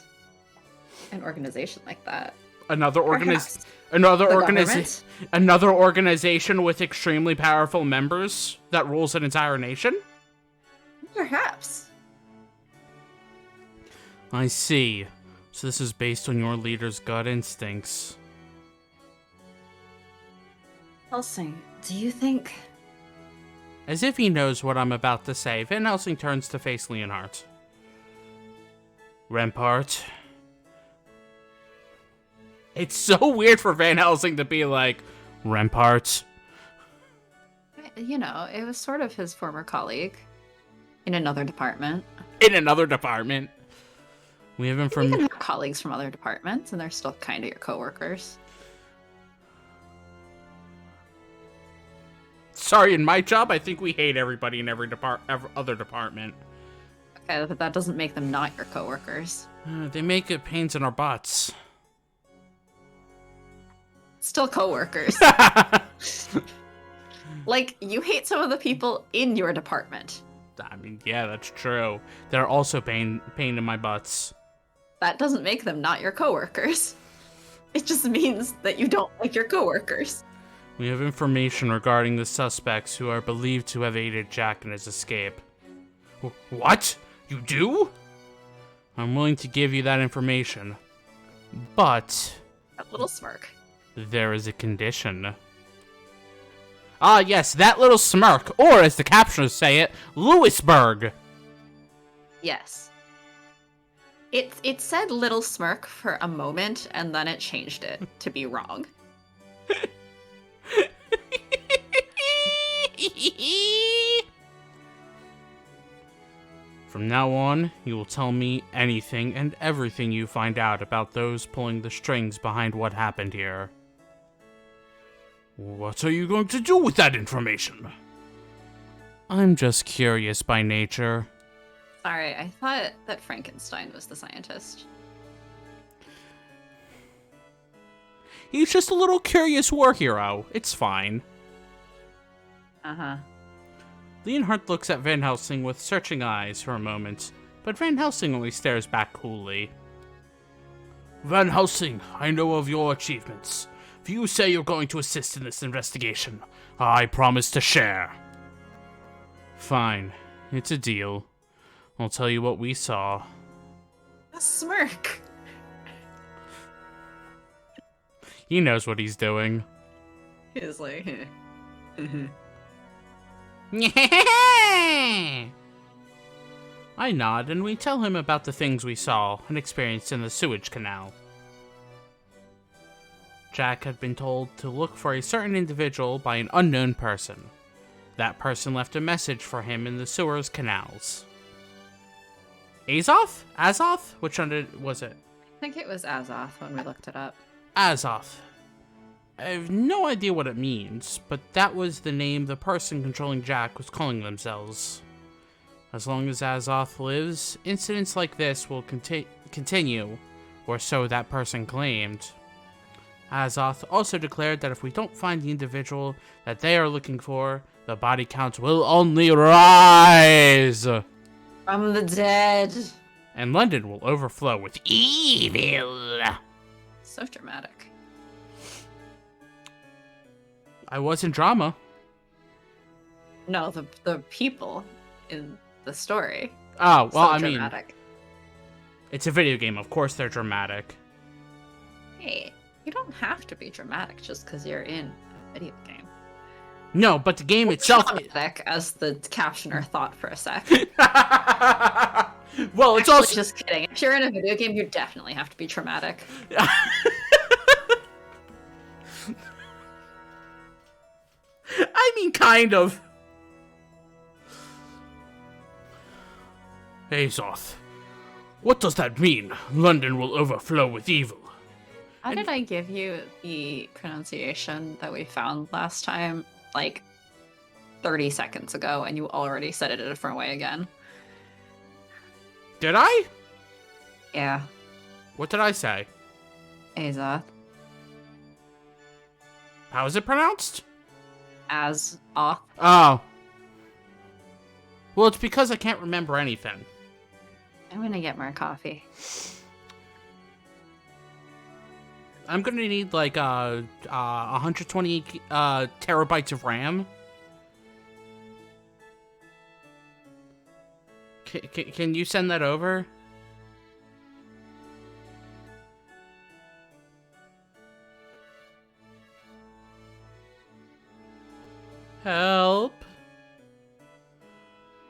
A: an organization like that.
B: Another
A: Perhaps
B: another organization with extremely powerful members that rules an entire nation?
A: Perhaps.
B: I see. So this is based on your leader's gut instincts.
A: Helsing, do you think...
B: As if he knows what I'm about to say, Van Helsing turns to face Leonhardt. Rampart. It's so weird for Van Helsing to be like, Rampart.
A: You know, it was sort of his former colleague in another department.
B: In another department. We have him
A: You
B: from...
A: can have colleagues from other departments, and they're still kind of your coworkers.
B: Sorry, in my job, I think we hate everybody in every other department.
A: Okay, but that doesn't make them not your coworkers.
B: They make it pains in our butts.
A: Still coworkers. Like, you hate some of the people in your department.
B: I mean, yeah, that's true. They're also pain in my butts.
A: That doesn't make them not your coworkers. It just means that you don't like your coworkers.
B: We have information regarding the suspects who are believed to have aided Jack in his escape. What? You do? I'm willing to give you that information. But...
A: That little smirk.
B: there is a condition. Ah, yes, that little smirk, or as the captioners say it, Lewisburg.
A: Yes. It said little smirk for a moment, and then it changed it to be wrong.
B: From now on, you will tell me anything and everything you find out about those pulling the strings behind what happened here. What are you going to do with that information? I'm just curious by nature.
A: Sorry, I thought that Frankenstein was the scientist.
B: He's just a little curious war hero. It's fine.
A: Uh-huh.
B: Leonhardt looks at Van Helsing with searching eyes for a moment, but Van Helsing only stares back coolly. Van Helsing, I know of your achievements. If you say you're going to assist in this investigation, I promise to share. Fine. It's a deal. I'll tell you what we saw.
A: A smirk.
B: He knows what he's doing.
A: He's like,
B: I nod, and we tell him about the things we saw and experienced in the sewage canal. Jack had been told to look for a certain individual by an unknown person. That person left a message for him in the sewers canals. Azoth? Azoth? Which one was it?
A: I think it was Azoth when we looked it up.
B: Azoth. I have no idea what it means, but that was the name the person controlling Jack was calling themselves. As long as Azoth lives, incidents like this will continue, or so that person claimed. Azoth also declared that if we don't find the individual that they are looking for, the body count will only rise!
A: From the dead.
B: And London will overflow with evil!
A: So dramatic.
B: I was in drama.
A: No, the people in the story.
B: Oh, well,
A: So
B: I mean,
A: dramatic.
B: it's a video game. Of course they're dramatic.
A: Hey, you don't have to be dramatic just because you're in a video game.
B: No, but the game itself...
A: Dramatic, as the captioner thought for a sec.
B: Well, it's
A: Actually,
B: also...
A: just kidding. If you're in a video game, you definitely have to be dramatic.
B: I mean, kind of. Azoth, what does that mean? London will overflow with evil.
A: How did I give you the pronunciation that we found last time, like 30 seconds ago, and you already said it a different way again?
B: Did I?
A: Yeah,
B: What did I say?
A: Azoth.
B: How is it pronounced?
A: As off.
B: Oh. Well, it's because I can't remember anything.
A: I'm gonna get more coffee.
B: I'm gonna need like 120 terabytes of RAM. Can you send that over? Help.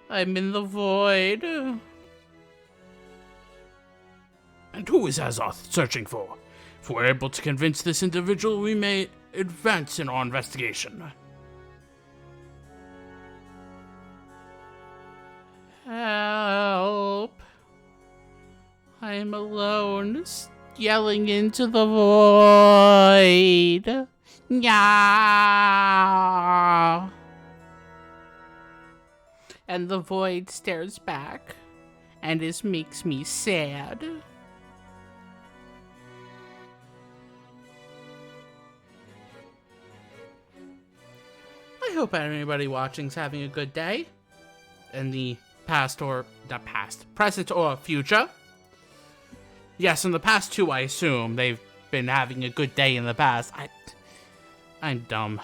B: I'm in the void. And who is Azoth searching for? If we're able to convince this individual, we may advance in our investigation. Help. I'm alone, yelling into the void. Yeah. And the void stares back, and it makes me sad. I hope anybody watching's having a good day. In the past or, not past, present or future. Yes, in the past too, I assume. They've been having a good day in the past. I'm dumb.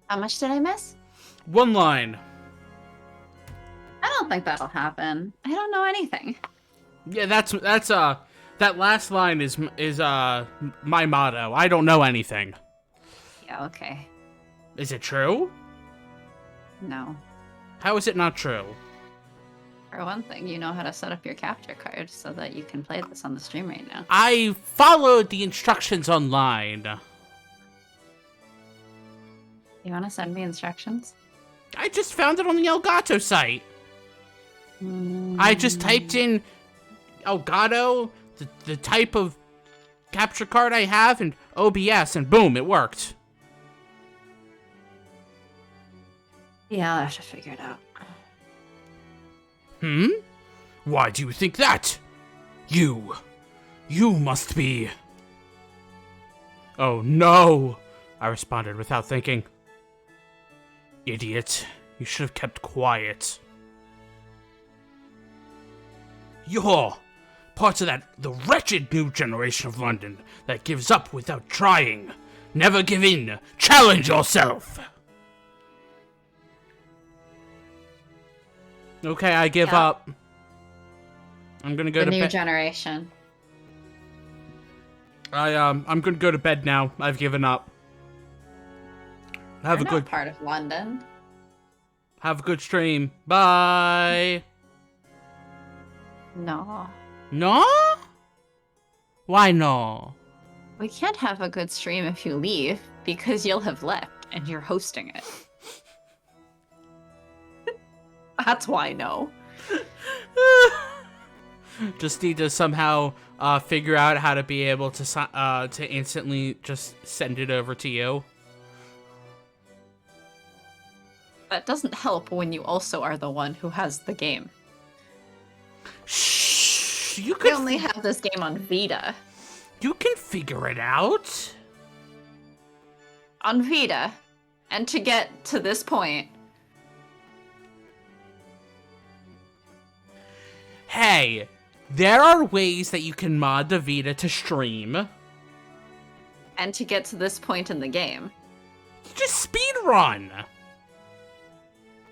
A: How much did I miss?
B: One line.
A: I don't think that'll happen. I don't know anything.
B: Yeah, that's that last line is my motto. I don't know anything.
A: Yeah, okay.
B: Is it true?
A: No.
B: How is it not true?
A: For one thing, you know how to set up your capture card so that you can play this on the stream right now.
B: I followed the instructions online.
A: You want to send me instructions?
B: I just found it on the Elgato site. I just typed in Elgato, the type of capture card I have, and OBS, and boom, it worked.
A: Yeah, I'll have to figure it out.
B: Why do you think that? You must be... Oh no, I responded without thinking. Idiot, you should have kept quiet. You're part of the wretched new generation of London that gives up without trying. Never give in. Challenge yourself. Okay, I give up. I'm gonna go to bed.
A: The new generation.
B: I'm gonna go to bed now. I've given up. Have
A: You're
B: a good
A: not part of London.
B: Have a good stream. Bye.
A: No.
B: No? Why no?
A: We can't have a good stream if you leave, because you'll have left, and you're hosting it. That's why no.
B: Just need to somehow figure out how to be able to instantly just send it over to you.
A: That doesn't help when you also are the one who has the game.
B: Shh, you
A: We
B: can
A: only have this game on Vita.
B: You can figure it out.
A: On Vita. And to get to this point.
B: Hey, there are ways that you can mod the Vita to stream.
A: And to get to this point in the game.
B: Just speedrun.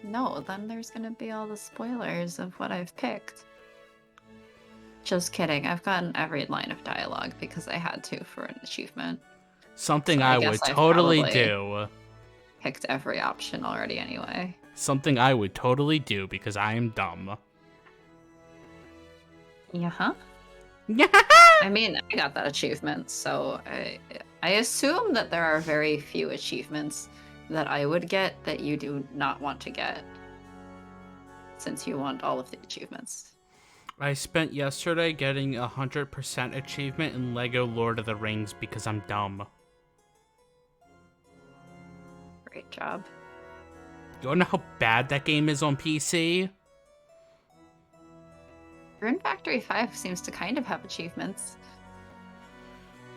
A: No, then there's gonna be all the spoilers of what I've picked. Just kidding. I've gotten every line of dialogue because I had to for an achievement.
B: Something
A: So
B: I
A: I
B: would
A: guess I've
B: totally
A: probably
B: do.
A: Picked every option already anyway.
B: Something I would totally do because I am dumb.
A: Yeah.
B: Yeah.
A: I mean, I got that achievement, so I assume that there are very few achievements that I would get that you do not want to get, since you want all of the achievements.
B: I spent yesterday getting 100% achievement in Lego Lord of the Rings because I'm dumb.
A: Great job.
B: You wanna know how bad that game is on PC?
A: Rune Factory 5 seems to kind of have achievements.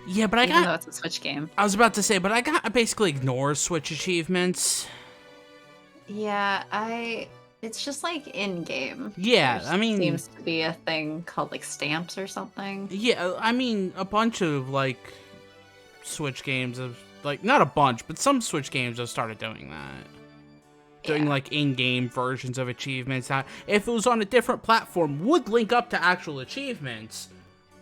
B: Yeah, but
A: Even though it's a Switch game.
B: I was about to say, but I basically ignore Switch achievements.
A: Yeah, it's just like in-game.
B: Yeah,
A: There
B: I mean...
A: seems to be a thing called like stamps or something.
B: Yeah, I mean, a bunch of, like, Switch games have... Like, not a bunch, but some Switch games have started doing that. Doing, like, in-game versions of achievements that, if it was on a different platform, would link up to actual achievements.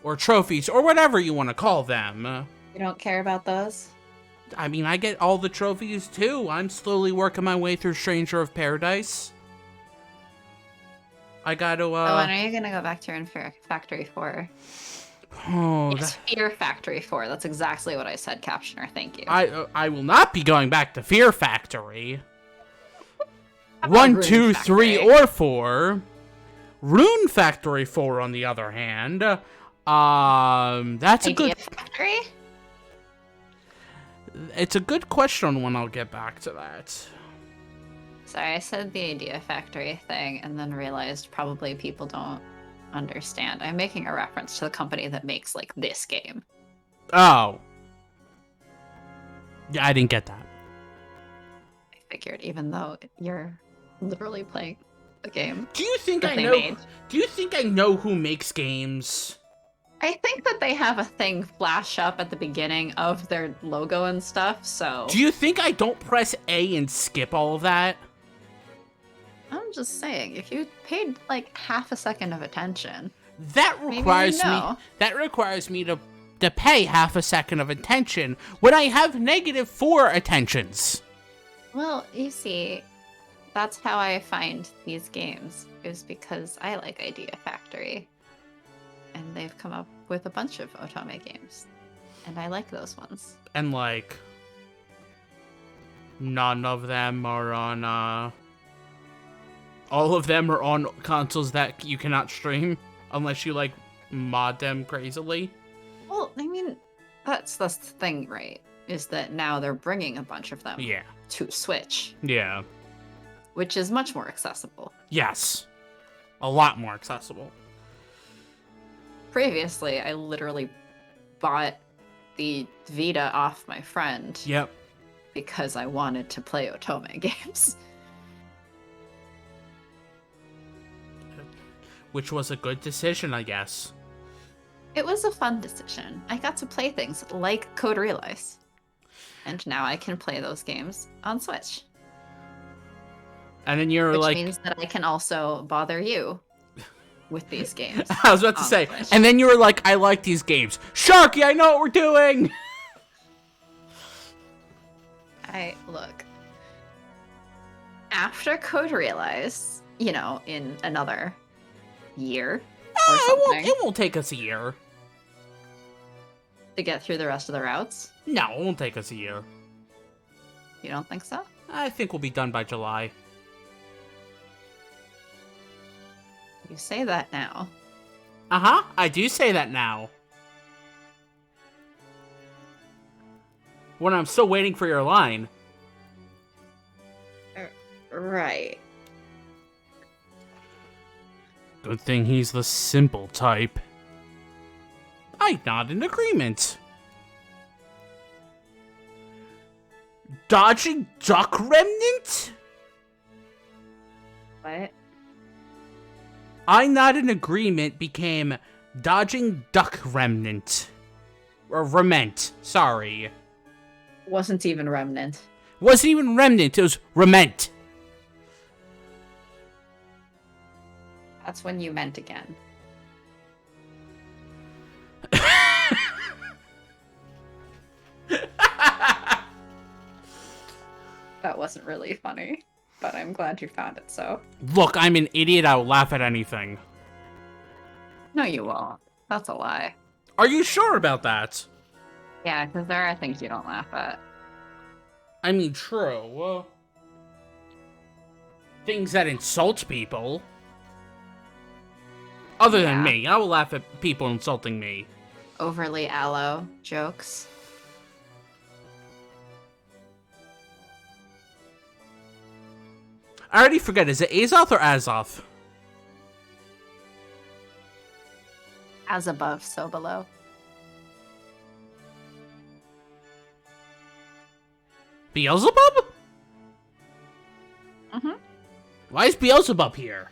B: Or trophies, or whatever you want to call them.
A: You don't care about those?
B: I mean, I get all the trophies, too. I'm slowly working my way through Stranger of Paradise. I gotta,
A: Oh, and are you gonna go back to Rune Factory 4?
B: Oh,
A: Yes, Fear Factory 4. That's exactly what I said, Captioner. Thank you.
B: I will not be going back to Fear Factory.
A: How about
B: 1,
A: Rune
B: 2, 3,
A: Factory?
B: or 4. Rune Factory 4, on the other hand, that's a
A: Idea
B: good...
A: Factory?
B: It's a good question when I'll get back to that.
A: Sorry, I said the Idea Factory thing and then realized probably people don't understand. I'm making a reference to the company that makes, like, this game.
B: Oh. Yeah, I didn't get that.
A: I figured, even though you're literally playing the game.
B: Do you think
A: that
B: I
A: they
B: know...
A: made.
B: Do you think I know who makes games?
A: I think that they have a thing flash up at the beginning of their logo and stuff, so...
B: Do you think I don't press A and skip all of that?
A: I'm just saying, if you paid, like, half a second of attention...
B: That
A: Maybe you
B: requires
A: know.
B: That requires me to pay half a second of attention when I have -4 attentions.
A: Well, you see, that's how I find these games, is because I like Idea Factory. And they've come up with a bunch of Otome games. And I like those ones.
B: And, like, none of them are on, all of them are on consoles that you cannot stream unless you, like, mod them crazily.
A: Well, I mean, that's the thing, right? Is that now they're bringing a bunch of them
B: Yeah.
A: to Switch,
B: Yeah.
A: which is much more accessible.
B: Yes. A lot more accessible.
A: Previously, I literally bought the Vita off my friend
B: Yep.
A: because I wanted to play Otome games.
B: Which was a good decision, I guess.
A: It was a fun decision. I got to play things like Code Realize. And now I can play those games on Switch.
B: And then you're
A: Which
B: like...
A: means that I can also bother you with these games.
B: I was about to say.
A: Switch.
B: And then you were like, I like these games. Sharky, I know what we're doing!
A: Look. After Code Realize, you know, in another year or something,
B: It won't take us a year.
A: to get through the rest of the routes.
B: No, it won't take us a year.
A: You don't think so?
B: I think we'll be done by July.
A: You say that now.
B: Uh-huh, I do say that now. When I'm still waiting for your line.
A: Right.
B: Good thing he's the simple type. I'm not in agreement. Dodging Duck Remnant?
A: What?
B: I'm not in agreement became Dodging Duck Remnant. Or Rement, sorry.
A: Wasn't even Remnant.
B: Wasn't even Remnant, it was Rement.
A: That's when you meant again. That wasn't really funny, but I'm glad you found it so.
B: Look, I'm an idiot, I will laugh at anything.
A: No, you won't. That's a lie.
B: Are you sure about that?
A: Yeah, because there are things you don't laugh at.
B: I mean, true. Things that insult people. Other than me, I will laugh at people insulting me.
A: Overly aloe jokes.
B: I already forget, is it Azoth or Azoth?
A: As above, so below.
B: Beelzebub?
A: Mm-hmm.
B: Why is Beelzebub here?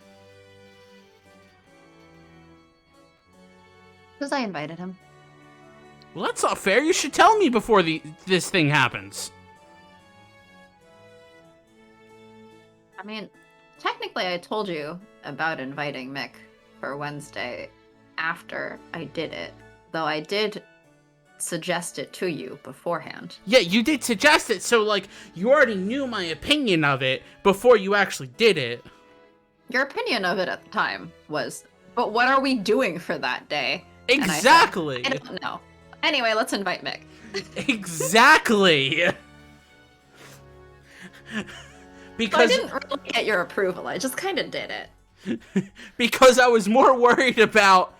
A: Because I invited him.
B: Well, that's not fair. You should tell me before this thing happens.
A: I mean, technically I told you about inviting Mick for Wednesday after I did it. Though I did suggest it to you beforehand.
B: Yeah, you did suggest it, so, like, you already knew my opinion of it before you actually did it.
A: Your opinion of it at the time was, but what are we doing for that day?
B: Exactly!
A: I don't know. Anyway, let's invite Mick.
B: Exactly! Because
A: I didn't really get your approval, I just kind of did it.
B: Because I was more worried about,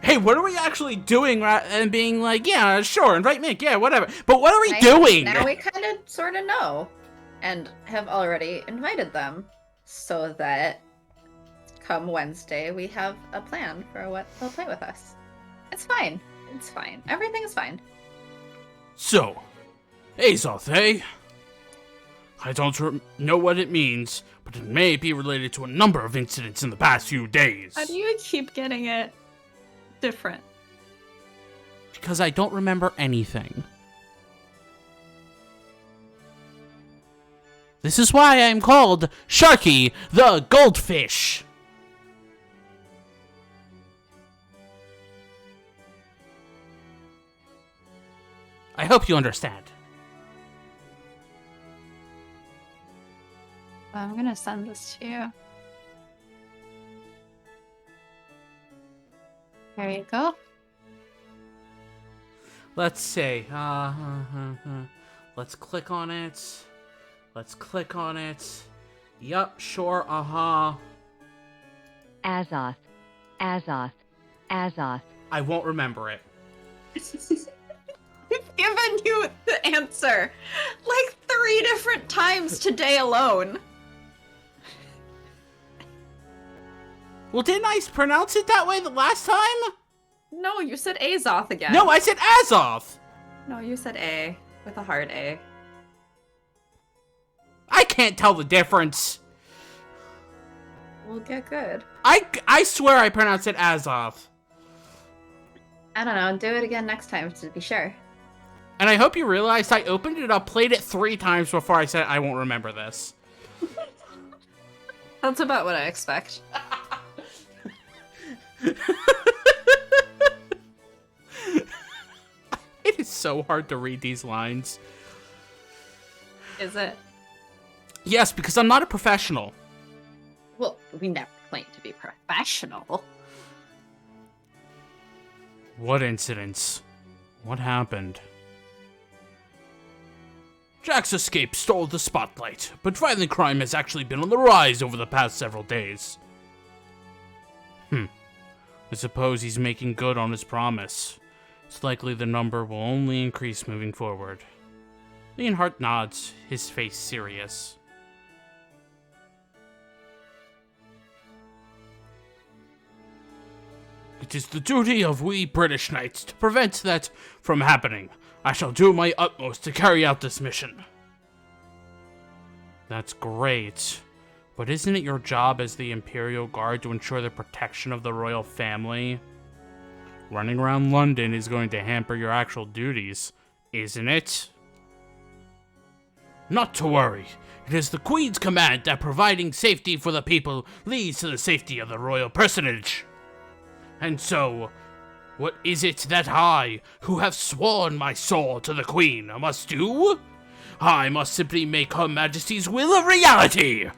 B: hey, what are we actually doing, and being like, yeah, sure, invite Mick, yeah, whatever. But what are we doing?
A: Now we kind of sort of know, and have already invited them, so that come Wednesday we have a plan for what they'll play with us. It's fine. It's fine. Everything is fine.
B: So, Azoth, eh? I don't know what it means, but it may be related to a number of incidents in the past few days.
A: How do you keep getting it different?
B: Because I don't remember anything. This is why I'm called Sharky the Goldfish. I hope you understand.
A: I'm gonna send this to you. There you go.
B: Let's see. Let's click on it. Let's click on it. Yup, sure,
C: Azoth. Azoth. Azoth.
B: I won't remember it.
A: I've given you the answer like 3 different times today alone.
B: Well, didn't I pronounce it that way the last time?
A: No, you said Azoth again.
B: No, I said Azoth.
A: No, you said A with a hard A.
B: I can't tell the difference.
A: We'll get good.
B: I swear I pronounced it Azoth.
A: I don't know. Do it again next time to be sure.
B: And I hope you realized I opened it up, played it 3 times before I said I won't remember this.
A: That's about what I expect.
B: It is so hard to read these lines.
A: Is it?
B: Yes, because I'm not a professional.
A: Well, we never claimed to be professional.
B: What incidents? What happened? Jack's escape stole the spotlight, but violent crime has actually been on the rise over the past several days. I suppose he's making good on his promise. It's likely the number will only increase moving forward. Leonhardt nods, his face serious. It is the duty of we British knights to prevent that from happening. I shall do my utmost to carry out this mission. That's great. But isn't it your job as the Imperial Guard to ensure the protection of the royal family? Running around London is going to hamper your actual duties, isn't it? Not to worry. It is the Queen's command that providing safety for the people leads to the safety of the royal personage. And so, what is it that I, who have sworn my soul to the Queen, must do? I must simply make Her Majesty's will a reality!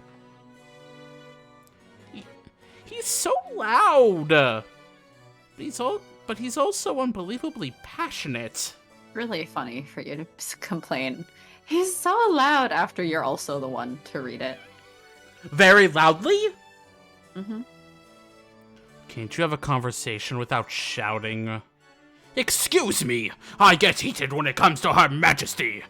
B: He's so loud! But he's also unbelievably passionate.
A: Really funny for you to complain. He's so loud after you're also the one to read it.
B: Very loudly?
A: Mm-hmm.
B: Can't you have a conversation without shouting? Excuse me! I get heated when it comes to Her Majesty!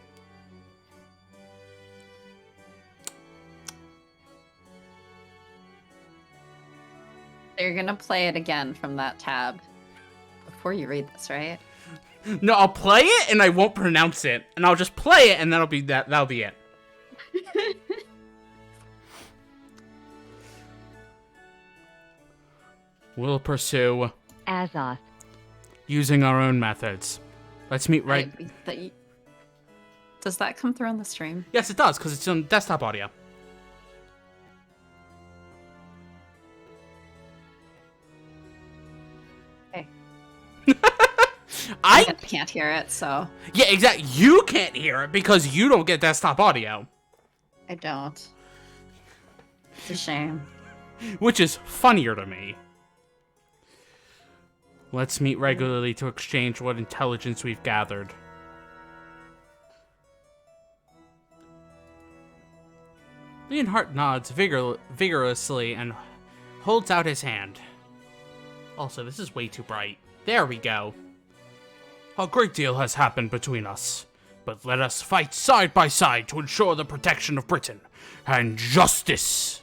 A: You're gonna play it again from that tab before you read this, right?
B: No, I'll play it and I won't pronounce it. And I'll just play it and that'll be it. We'll pursue
C: Azoth.
B: using our own methods. Let's meet right...
A: Does that come through on the stream?
B: Yes, it does, because it's on desktop audio.
A: Okay.
B: I
A: can't hear it, so...
B: Yeah, exactly. You can't hear it because you don't get desktop audio.
A: I don't. It's a shame.
B: Which is funnier to me. Let's meet regularly to exchange what intelligence we've gathered. Leonhardt nods vigorously and holds out his hand. Also, this is way too bright. There we go. A great deal has happened between us, but let us fight side by side to ensure the protection of Britain and justice.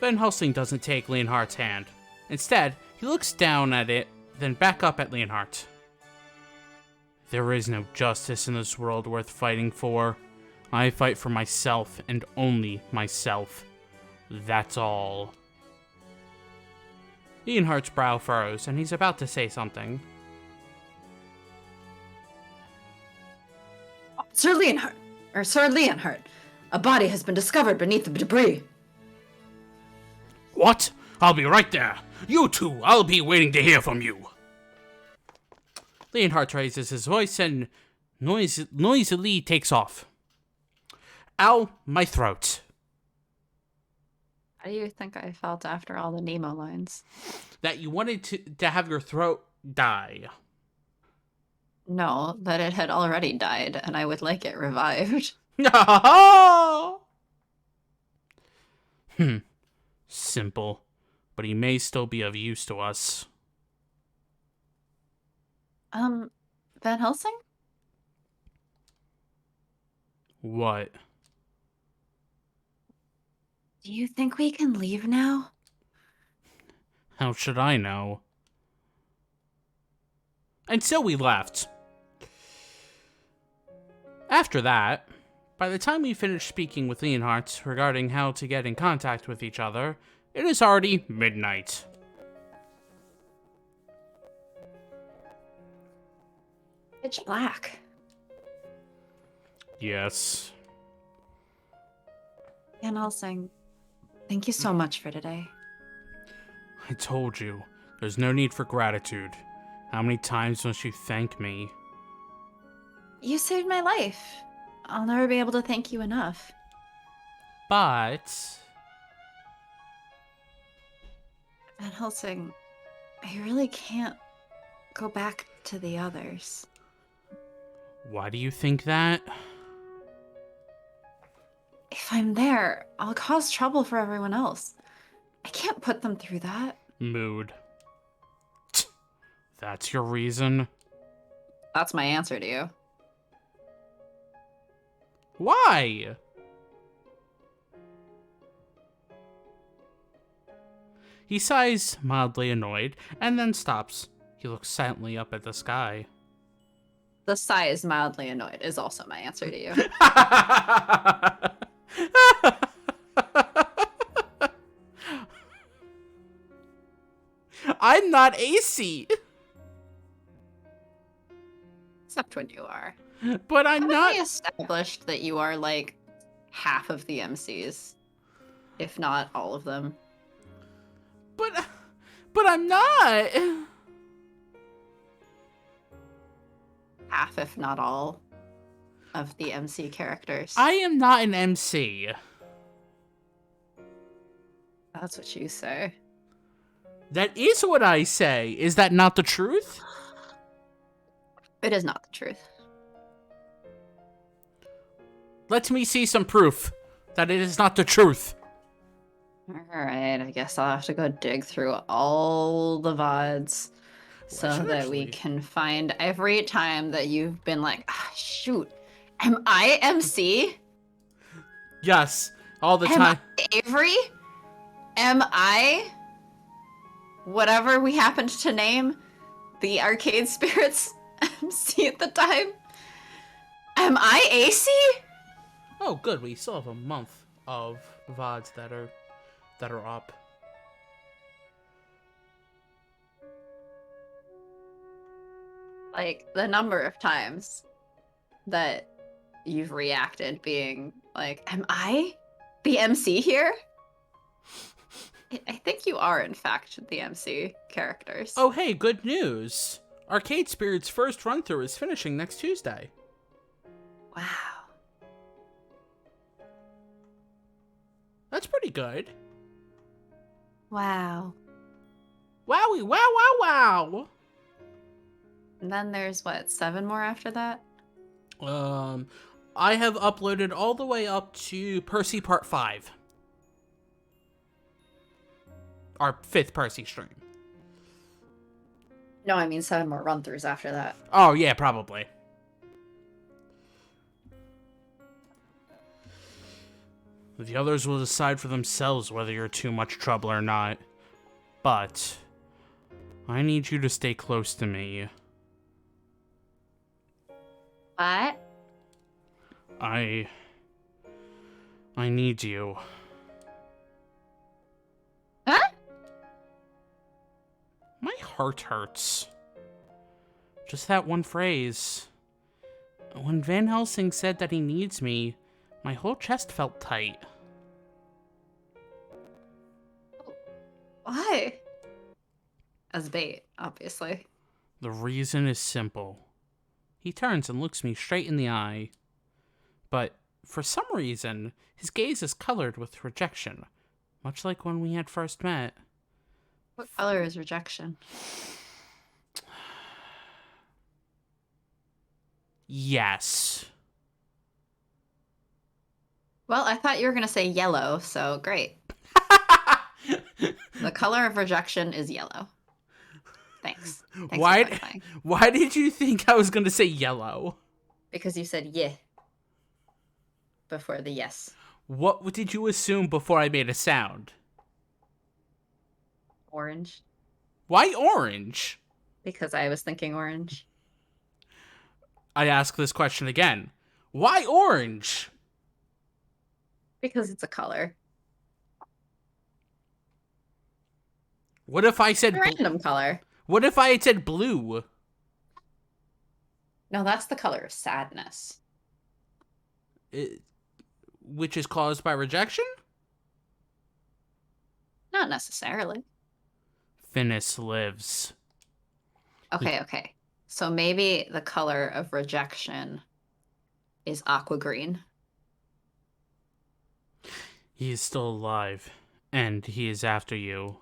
B: Van Helsing doesn't take Leonhardt's hand. Instead, he looks down at it, then back up at Leonhardt. There is no justice in this world worth fighting for. I fight for myself and only myself. That's all. Leonhardt's brow furrows, and he's about to say something.
A: Sir Leonhardt, a body has been discovered beneath the debris.
B: What? I'll be right there. You two, I'll be waiting to hear from you. Leonhardt raises his voice and noisily takes off. Ow, my throat.
A: How do you think I felt after all the Nemo lines?
B: That you wanted to have your throat die.
A: No, that it had already died, and I would like it revived.
B: Simple. but he may still be of use to us.
A: Van Helsing?
B: What?
A: Do you think we can leave now?
B: How should I know? And so we left. After that, by the time we finished speaking with Leonhardt regarding how to get in contact with each other, it is already midnight.
A: Pitch black.
B: Yes.
A: Van Helsing, thank you so much for today.
B: I told you, there's no need for gratitude. How many times must you thank me?
A: You saved my life. I'll never be able to thank you enough.
B: But...
A: Van Helsing, I really can't go back to the others.
B: why do you think that?
A: If I'm there, I'll cause trouble for everyone else. I can't put them through that.
B: Mood. That's your reason?
A: That's my answer to you.
B: Why? He sighs, mildly annoyed, and then stops. He looks silently up at the sky.
A: The sigh is mildly annoyed is also my answer to you.
B: I'm not AC,
A: Except when you are.
B: but I'm
A: Haven't
B: not.
A: we established that you are like half of the MCs, if not all of them?
B: But I'm not.
A: Half, if not all, of the MC characters.
B: I am not an MC.
A: That's what you say.
B: That is what I say. Is that not the truth?
A: It is not the truth.
B: Let me see some proof that it is not the truth.
A: Alright, I guess I'll have to go dig through all the VODs so
B: should
A: that we
B: actually-
A: can find every time that you've been like, ah, shoot, am I MC?
B: Yes, all the
A: Am
B: time.
A: I Avery? Am I whatever we happened to name the Arcade Spirits MC at the time? Am I AC?
B: Oh, good. We still have a month of VODs that are up.
A: Like, the number of times that you've reacted being like, am I the MC here? I think you are, in fact, the MC characters.
B: Oh, hey, good news. Arcade Spirit's first run-through is finishing next Tuesday.
A: Wow.
B: That's pretty good.
A: Wow.
B: Wowie, wow, wow, wow.
A: And then there's, what, 7 more after that?
B: I have uploaded all the way up to Percy Part 5. Our 5th Percy stream.
A: No, I mean 7 more run-throughs after that.
B: Oh, yeah, probably. The others will decide for themselves whether you're too much trouble or not. But I need you to stay close to me.
A: What?
B: I need you.
A: Huh?
B: My heart hurts. Just that one phrase. When Van Helsing said that he needs me, my whole chest felt tight.
A: Why? As bait, obviously.
B: The reason is simple. He turns and looks me straight in the eye. But for some reason, his gaze is colored with rejection, much like when we had first met.
A: What color is rejection?
B: Yes.
A: Well, I thought you were going to say yellow, so great. The color of rejection is yellow. Thanks. Thanks for
B: Why?
A: clarifying.
B: Why did you think I was gonna say yellow?
A: Because you said yeah before the yes.
B: What did you assume before I made a sound?
A: Orange.
B: Why orange?
A: Because I was thinking orange.
B: I ask this question again. Why orange?
A: Because it's a color.
B: What if I
A: A
B: said
A: random color.
B: What if I had said blue?
A: No, that's the color of sadness.
B: Which is caused by rejection?
A: Not necessarily.
B: Finis lives.
A: Okay. So maybe the color of rejection is aqua green.
B: He is still alive, and he is after you.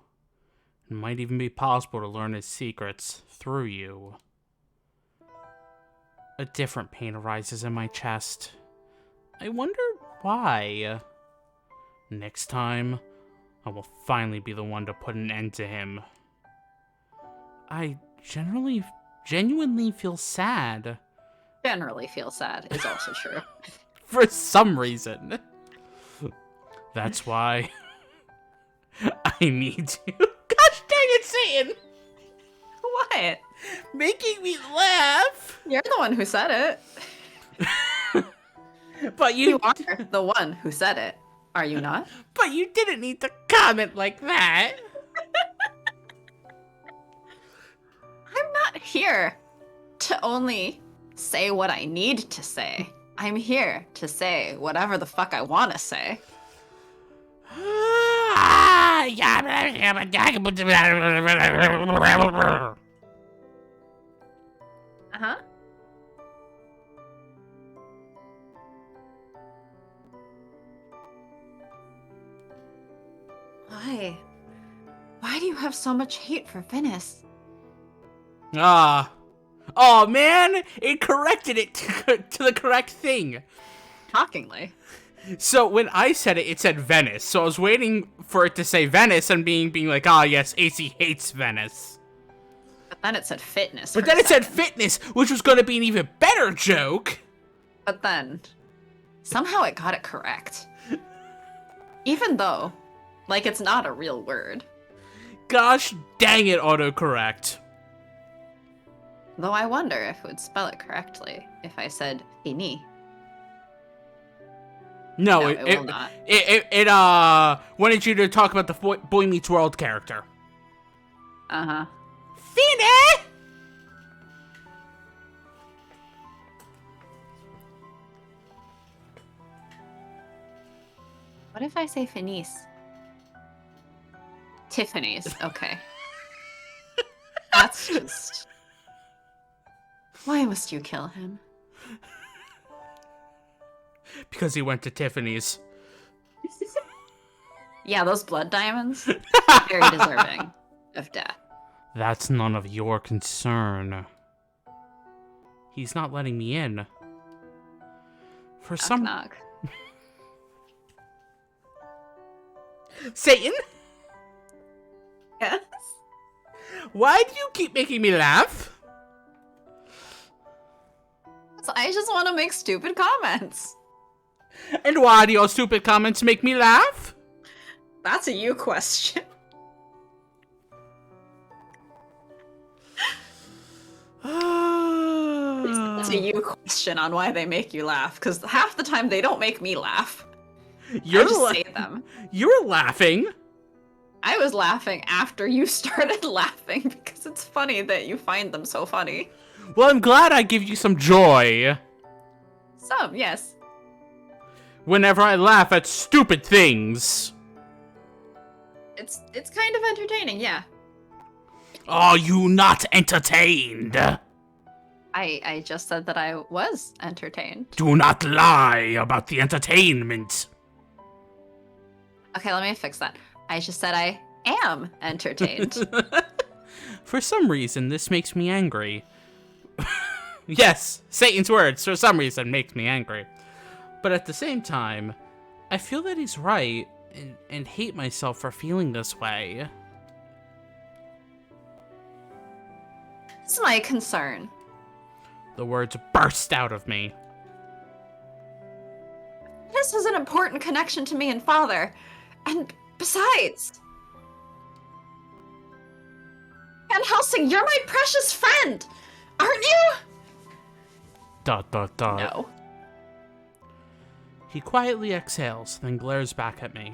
B: It might even be possible to learn his secrets through you. A different pain arises in my chest. I wonder why. Next time, I will finally be the one to put an end to him. I genuinely feel sad.
A: Generally feel sad is also true.
B: For some reason. That's why I need you. Gosh dang it, Satan!
A: What?
B: Making me laugh.
A: You're the one who said it.
B: But
A: You are the one who said it. Are you not?
B: But you didn't need to comment like that.
A: I'm not here to only say what I need to say. I'm here to say whatever the fuck I want to say. Uh-huh. Why? Why do you have so much hate for Venice?
B: Oh man, it corrected it to the correct thing.
A: Shockingly.
B: So when I said it, it said Venice. So I was waiting for it to say Venice and being like, yes, AC hates Venice.
A: But then it said fitness.
B: But then it said fitness, which was going to be an even better joke.
A: But then, somehow it got it correct. Even though, like, it's not a real word.
B: Gosh dang it, autocorrect.
A: Though I wonder if it would spell it correctly if I said fini.
B: No,
A: it will not.
B: It wanted you to talk about the Boy Meets World character.
A: Uh-huh.
B: Fini!
A: What if I say finis? Tiffany's. Okay. That's just... Why must you kill him?
B: Because he went to Tiffany's.
A: Yeah, those blood diamonds, very deserving of death.
B: That's none of your concern. He's not letting me in. For
A: Knock,
B: some...
A: knock.
B: Satan?
A: Yes?
B: Why do you keep making me laugh?
A: So I just want to make stupid comments.
B: And why do your stupid comments make me laugh?
A: That's a you question. That's a you question on why they make you laugh, because half the time they don't make me laugh. I just say them.
B: You're laughing.
A: I was laughing after you started laughing because it's funny that you find them so funny.
B: Well, I'm glad I give you some joy.
A: Some, yes.
B: Whenever I laugh at stupid things.
A: It's kind of entertaining, yeah.
B: Are you not entertained?
A: I just said that I was entertained.
B: Do not lie about the entertainment.
A: Okay, let me fix that. I just said I am entertained.
B: For some reason, this makes me angry. Yes, Satan's words, for some reason, makes me angry. But at the same time, I feel that he's right, and hate myself for feeling this way.
A: is my concern.
B: The words burst out of me.
A: This is an important connection to me and Father. And besides... Van Helsing, you're my precious friend! Aren't you? ... No.
B: He quietly exhales, then glares back at me.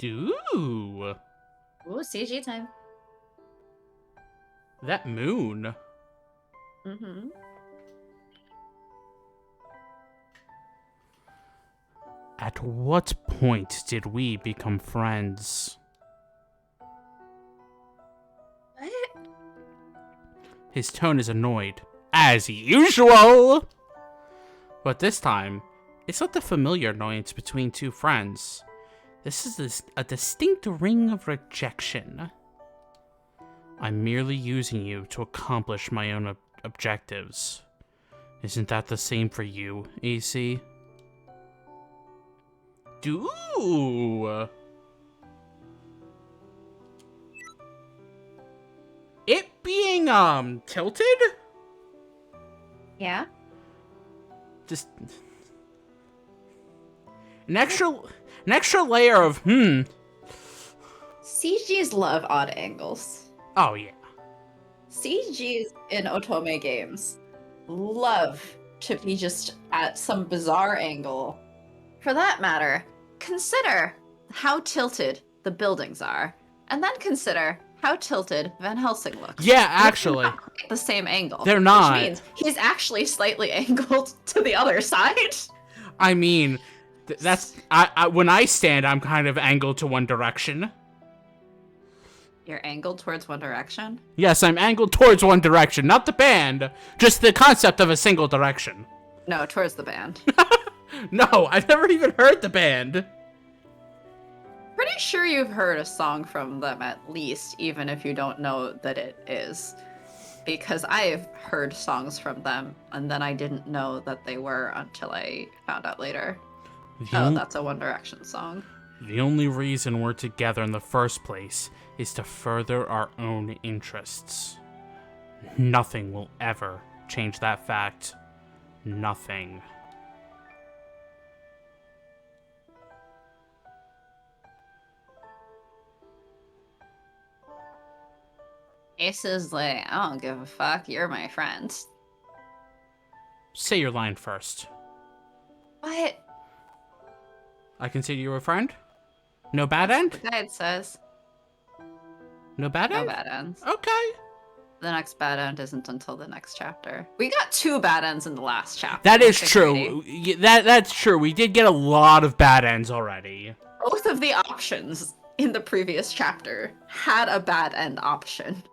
B: Ooh.
A: Ooh, CG time.
B: That moon.
A: Mm-hmm.
B: At what point did we become friends?
A: What?
B: His tone is annoyed, as usual! But this time, it's not the familiar annoyance between two friends. This is a distinct ring of rejection. I'm merely using you to accomplish my own objectives. Isn't that the same for you, AC? Ooh. It being, tilted?
A: Yeah?
B: Just... An extra layer of,
A: CGs love odd angles.
B: Oh, yeah.
A: CGs in Otome games love to be just at some bizarre angle. For that matter, consider how tilted the buildings are, and then consider how tilted Van Helsing looks.
B: Yeah, actually.
A: They're not at the same angle.
B: They're not.
A: Which means he's actually slightly angled to the other side.
B: I mean, that's... when I stand, I'm kind of angled to one direction.
A: You're angled towards one direction?
B: Yes, I'm angled towards one direction. Not the band, just the concept of a single direction.
A: No, towards the band.
B: No, I've never even heard the band.
A: Pretty sure you've heard a song from them at least, even if you don't know that it is. Because I've heard songs from them, and then I didn't know that they were until I found out later. Oh, that's a One Direction song.
B: The only reason we're together in the first place is to further our own interests. Nothing will ever change that fact. Nothing.
A: Ace is like, I don't give a fuck, you're my friend.
B: Say your line first.
A: What?
B: I consider you a friend? No bad end?
A: The guide says.
B: No bad end?
A: No bad ends.
B: Okay.
A: The next bad end isn't until the next chapter. We got 2 bad ends in the last chapter.
B: That is true. That's true. We did get a lot of bad ends already.
A: Both of the options in the previous chapter had a bad end option.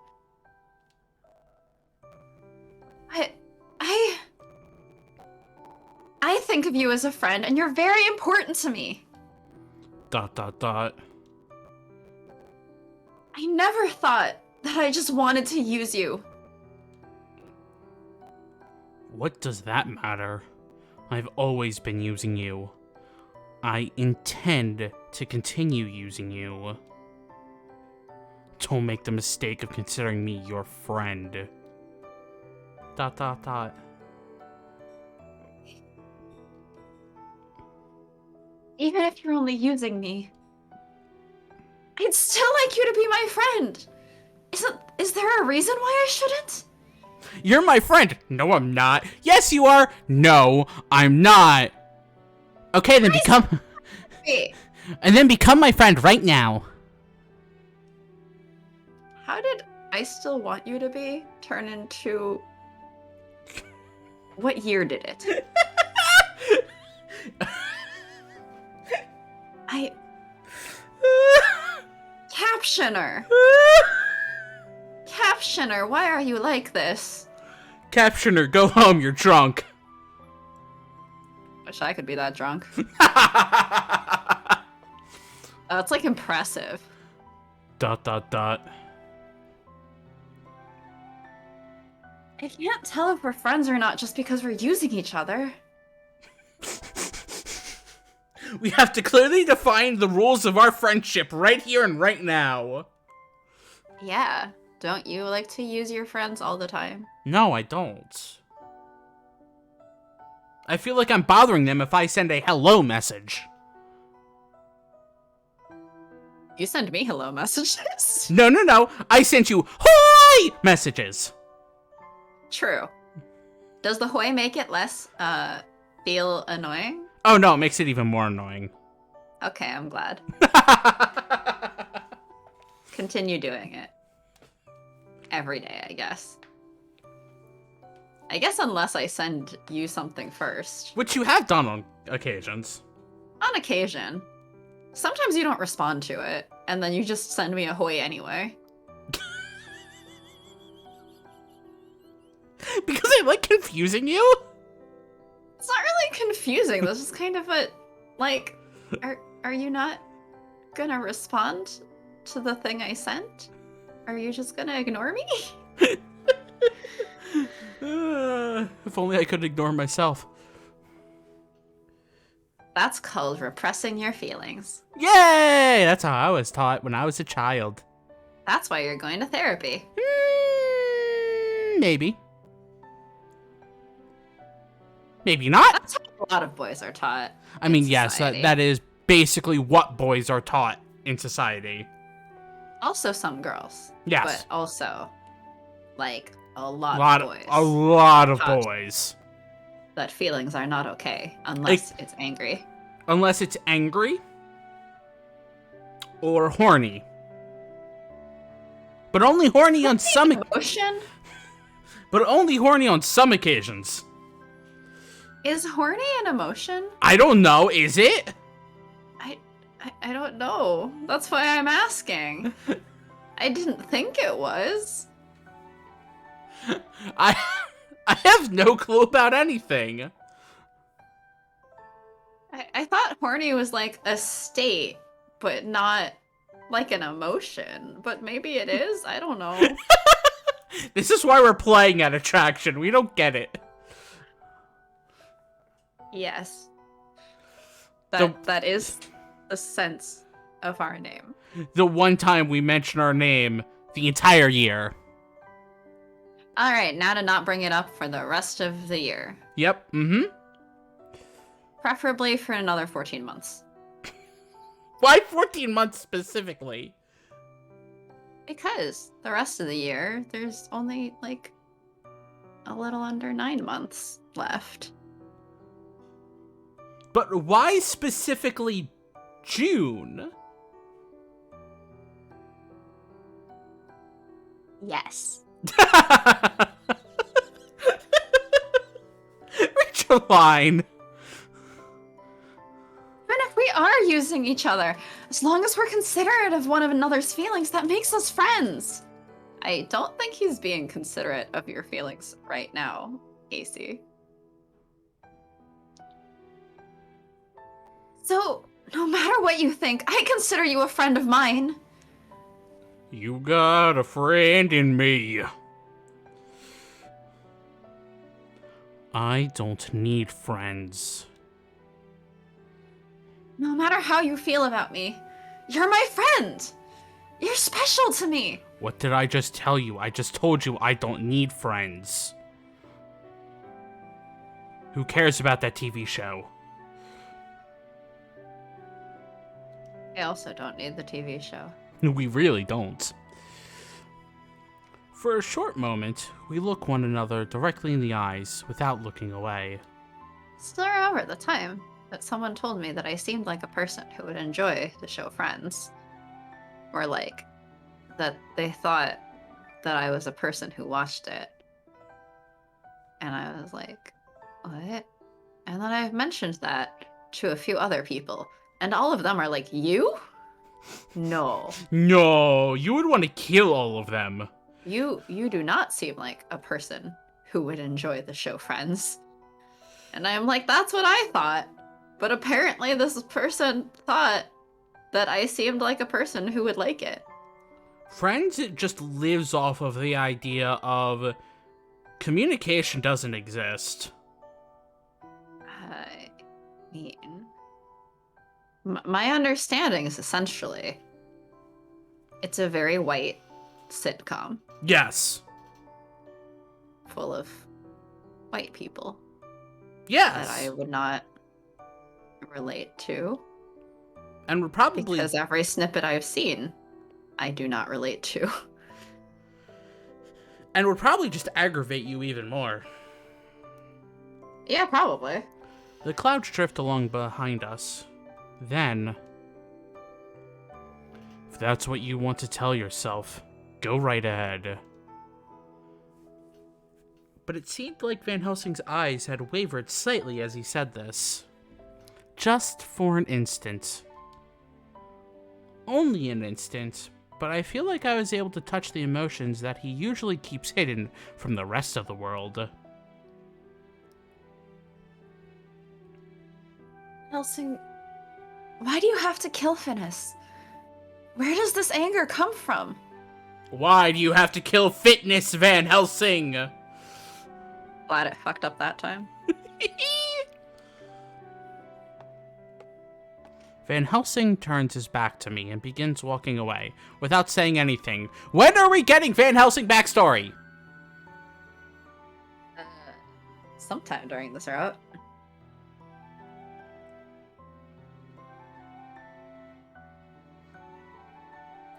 A: I think of you as a friend, and you're very important to me. ...
B: I
A: never thought that I just wanted to use you.
B: What does that matter? I've always been using you. I intend to continue using you. Don't make the mistake of considering me your friend. ...
A: Even if you're only using me, I'd still like you to be my friend. Is there a reason why I shouldn't?
B: You're my friend. No, I'm not. Yes, you are. No, I'm not. Okay, then become... And then become my friend right now.
A: How did I still want you to be turn into... What year did it? Captioner! Captioner, why are you like this?
B: Captioner, go home, you're drunk.
A: Wish I could be that drunk. That's like impressive. ... I can't tell if we're friends or not just because we're using each other.
B: We have to clearly define the rules of our friendship right here and right now.
A: Yeah. Don't you like to use your friends all the time?
B: No, I don't. I feel like I'm bothering them if I send a hello message.
A: You send me hello messages.
B: No, no, no. I sent you hoy messages.
A: True. Does the hoy make it less feel annoying?
B: Oh no, it makes it even more annoying.
A: Okay, I'm glad. Continue doing it. Every day, I guess. I guess unless I send you something first.
B: Which you have done on occasions.
A: On occasion. Sometimes you don't respond to it, and then you just send me a hoy anyway.
B: Because I like confusing you?
A: It's not really confusing. This is kind of a, like, are you not gonna respond to the thing I sent? Are you just gonna ignore me?
B: If only I could ignore myself.
A: That's called repressing your feelings.
B: Yay! That's how I was taught when I was a child.
A: That's why you're going to therapy.
B: Maybe. Maybe not.
A: That's how a lot of boys are taught.
B: I mean, yes, that is basically what boys are taught in society.
A: Also some girls.
B: Yes.
A: But also, like, a lot of boys.
B: A lot of boys.
A: That feelings are not okay unless it's angry.
B: Unless it's angry or horny. But only horny on some
A: emotion.
B: But only horny on some occasions.
A: Is horny an emotion?
B: I don't know. Is it?
A: I don't know. That's why I'm asking. I didn't think it was.
B: I have no clue about anything.
A: I thought horny was like a state, but not like an emotion. But maybe it is. I don't know.
B: This is why we're playing at Attraction. We don't get it.
A: Yes. That is the sense of our name.
B: The one time we mention our name the entire year.
A: Alright, now to not bring it up for the rest of the year.
B: Yep,
A: Preferably for another 14 months.
B: Why 14 months specifically?
A: Because the rest of the year, there's only, like, a little under 9 months left.
B: But why specifically June?
A: Yes.
B: Reach a line.
A: Even if we are using each other, as long as we're considerate of one another's feelings, that makes us friends. I don't think he's being considerate of your feelings right now, Casey. So, no matter what you think, I consider you a friend of mine.
B: You got a friend in me. I don't need friends.
A: No matter how you feel about me, you're my friend. You're special to me.
B: What did I just tell you? I just told you I don't need friends. Who cares about that TV show?
A: I also don't need the TV show.
B: We really don't. For a short moment, we look one another directly in the eyes without looking away.
A: Still remember the time that someone told me that I seemed like a person who would enjoy the show Friends. Or like, that they thought that I was a person who watched it. And I was like, what? And then I've mentioned that to a few other people. And all of them are like, you? No.
B: No, you would want to kill all of them.
A: You do not seem like a person who would enjoy the show Friends. And I'm like, that's what I thought. But apparently this person thought that I seemed like a person who would like it.
B: Friends, it just lives off of the idea of communication doesn't exist.
A: I mean, my understanding is essentially it's a very white sitcom
B: Yes.
A: full of white people that I
B: Yes.
A: would not relate to.
B: And we're probably...
A: Because every snippet I've seen, I do not relate to.
B: And would probably just aggravate you even more.
A: Yeah, probably.
B: The clouds drift along behind us. Then, if that's what you want to tell yourself, go right ahead. But it seemed like Van Helsing's eyes had wavered slightly as he said this. Just for an instant. Only an instant, but I feel like I was able to touch the emotions that he usually keeps hidden from the rest of the world.
A: Helsing, why do you have to kill Finis? Where does this anger come from?
B: Why do you have to kill Fitness, Van Helsing?
A: Glad it fucked up that time.
B: Van Helsing turns his back to me and begins walking away, without saying anything. When are we getting Van Helsing backstory?
A: Sometime during this route.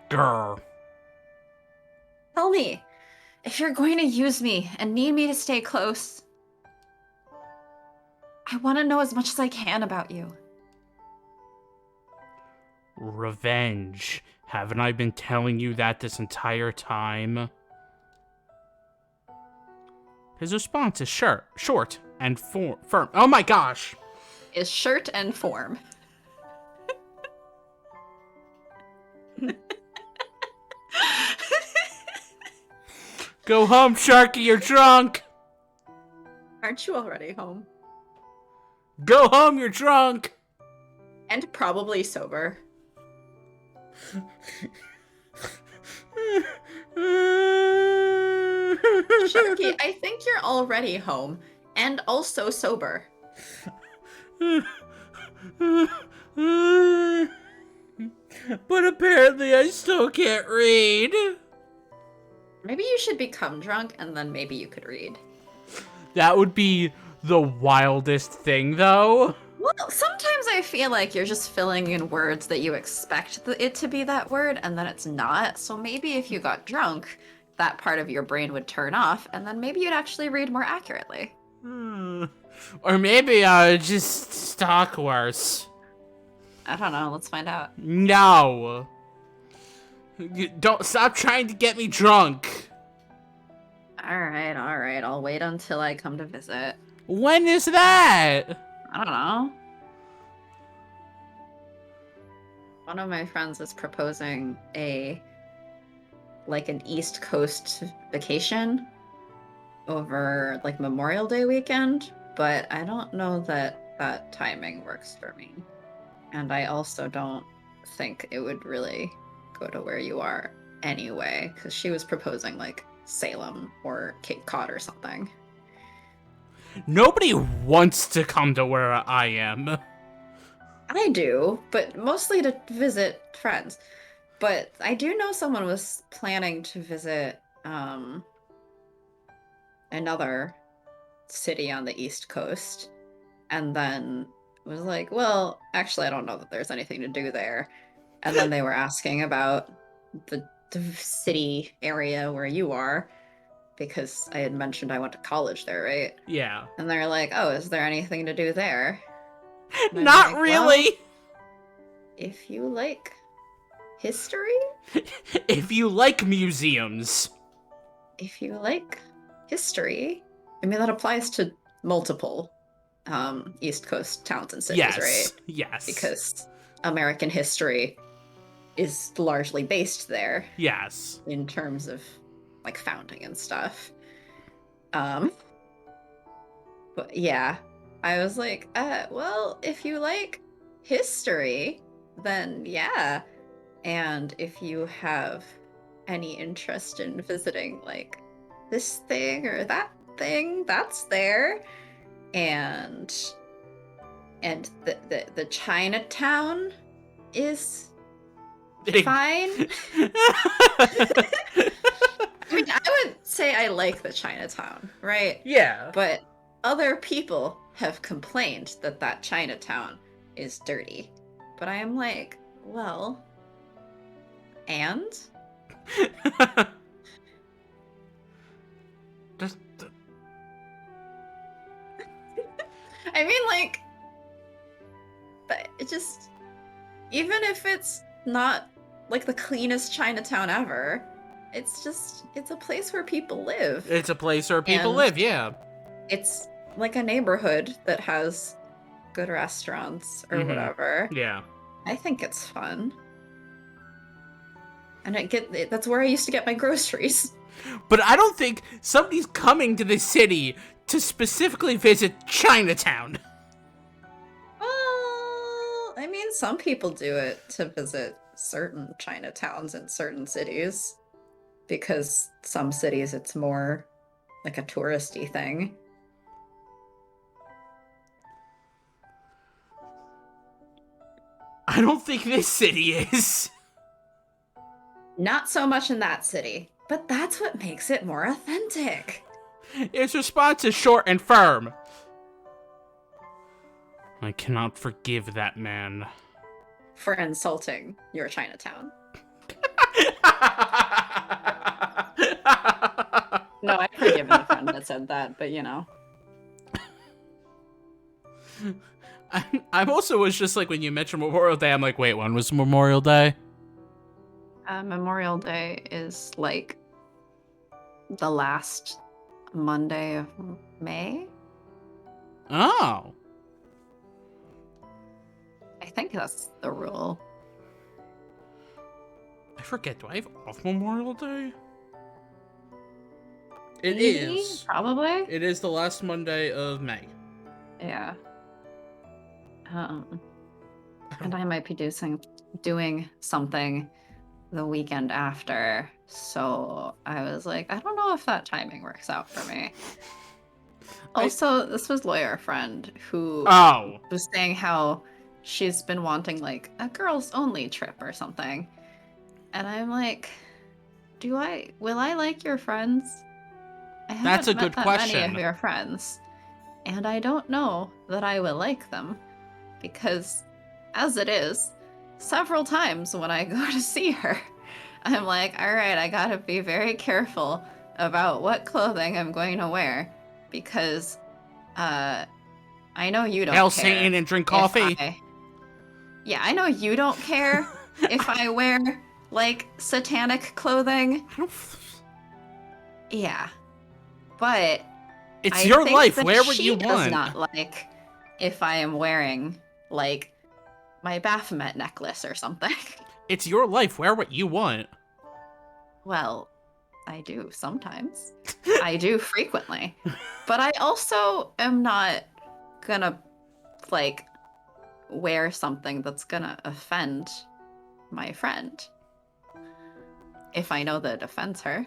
B: Grr.
A: Tell me, if you're going to use me and need me to stay close, I want to know as much as I can about you.
B: Revenge. Haven't I been telling you that this entire time? His response is short and firm. Oh my gosh!
A: Is shirt and form.
B: Go home, Sharky, you're drunk!
A: Aren't you already home?
B: Go home, you're drunk!
A: And probably sober. Sharky, I think you're already home. And also sober.
B: But apparently I still can't read.
A: Maybe you should become drunk and then maybe you could read.
B: That would be the wildest thing, though.
A: Well, sometimes I feel like you're just filling in words that you expect it to be that word, and then it's not. So maybe if you got drunk, that part of your brain would turn off, and then maybe you'd actually read more accurately.
B: Or maybe I would just talk worse.
A: I don't know. Let's find out.
B: No. You don't stop trying to get me drunk.
A: All right. I'll wait until I come to visit.
B: When is that?
A: I don't know. One of my friends is proposing an East Coast vacation over like Memorial Day weekend, but I don't know that timing works for me. And I also don't think it would really go to where you are anyway, because she was proposing like Salem or Cape Cod or something.
B: Nobody wants to come to where I am.
A: I do, but mostly to visit friends. But I do know someone was planning to visit another city on the East Coast, and then was like, well, actually, I don't know that there's anything to do there. And then they were asking about the city area where you are, because I had mentioned I went to college there, right?
B: Yeah.
A: And they're like, oh, is there anything to do there?
B: Not
A: like,
B: really.
A: Well, if you like history?
B: If you like museums.
A: If you like history, I mean, that applies to multiple East Coast towns and cities,
B: Yes.
A: right?
B: Yes.
A: Because American history is largely based there.
B: Yes.
A: In terms of like founding and stuff. But yeah, I was like, well, if you like history, then yeah. And if you have any interest in visiting like this thing or that thing, that's there. And the Chinatown is fine. I mean, I would say I like the Chinatown, right?
B: Yeah.
A: But other people have complained that that Chinatown is dirty. But I am like, well, and?
B: Just
A: I mean, like, but it just, even if it's not like the cleanest Chinatown ever, it's a place where people live.
B: it's a place where people
A: And
B: live, yeah.
A: it's like a neighborhood that has good restaurants or whatever.
B: Yeah.
A: I think it's fun. And that's where I used to get my groceries.
B: But I don't think somebody's coming to this city to specifically visit Chinatown.
A: Well, I mean, some people do it to visit certain Chinatowns in certain cities because some cities it's more like a touristy thing.
B: I don't think this city is.
A: Not so much in that city, but that's what makes it more authentic.
B: Its response is short and firm. I cannot forgive that man.
A: For insulting your Chinatown. No, I've forgiven a friend that said that, but you know.
B: I'm also was just like when you mentioned Memorial Day, I'm like, wait, when was Memorial Day?
A: Memorial Day is like the last Monday of May.
B: Oh.
A: I think that's the rule.
B: I forget, do I have off Memorial Day? It
A: Maybe?
B: is.
A: Probably.
B: It is the last Monday of May.
A: Yeah. And I might be doing something the weekend after. So I was like, I don't know if that timing works out for me. Also, this was lawyer friend who was saying how she's been wanting like a girls only trip or something. And I'm like, will I like your friends? I haven't
B: That's a
A: met
B: good
A: that
B: question.
A: many of your friends. And I don't know that I will like them. Because as it is, several times when I go to see her, I'm like, all right, I gotta be very careful about what clothing I'm going to wear. Because I know you don't
B: Helsing
A: care.
B: and drink coffee.
A: Yeah, I know you don't care if I wear, like, satanic clothing. Yeah. But
B: it's
A: I
B: your
A: think
B: life.
A: that
B: Wear what
A: she
B: you
A: does
B: want.
A: not like if I am wearing, like, my Baphomet necklace or something.
B: It's your life. Wear what you want.
A: Well, I do sometimes. I do frequently. But I also am not gonna, like, wear something that's gonna offend my friend. If I know that it offends her.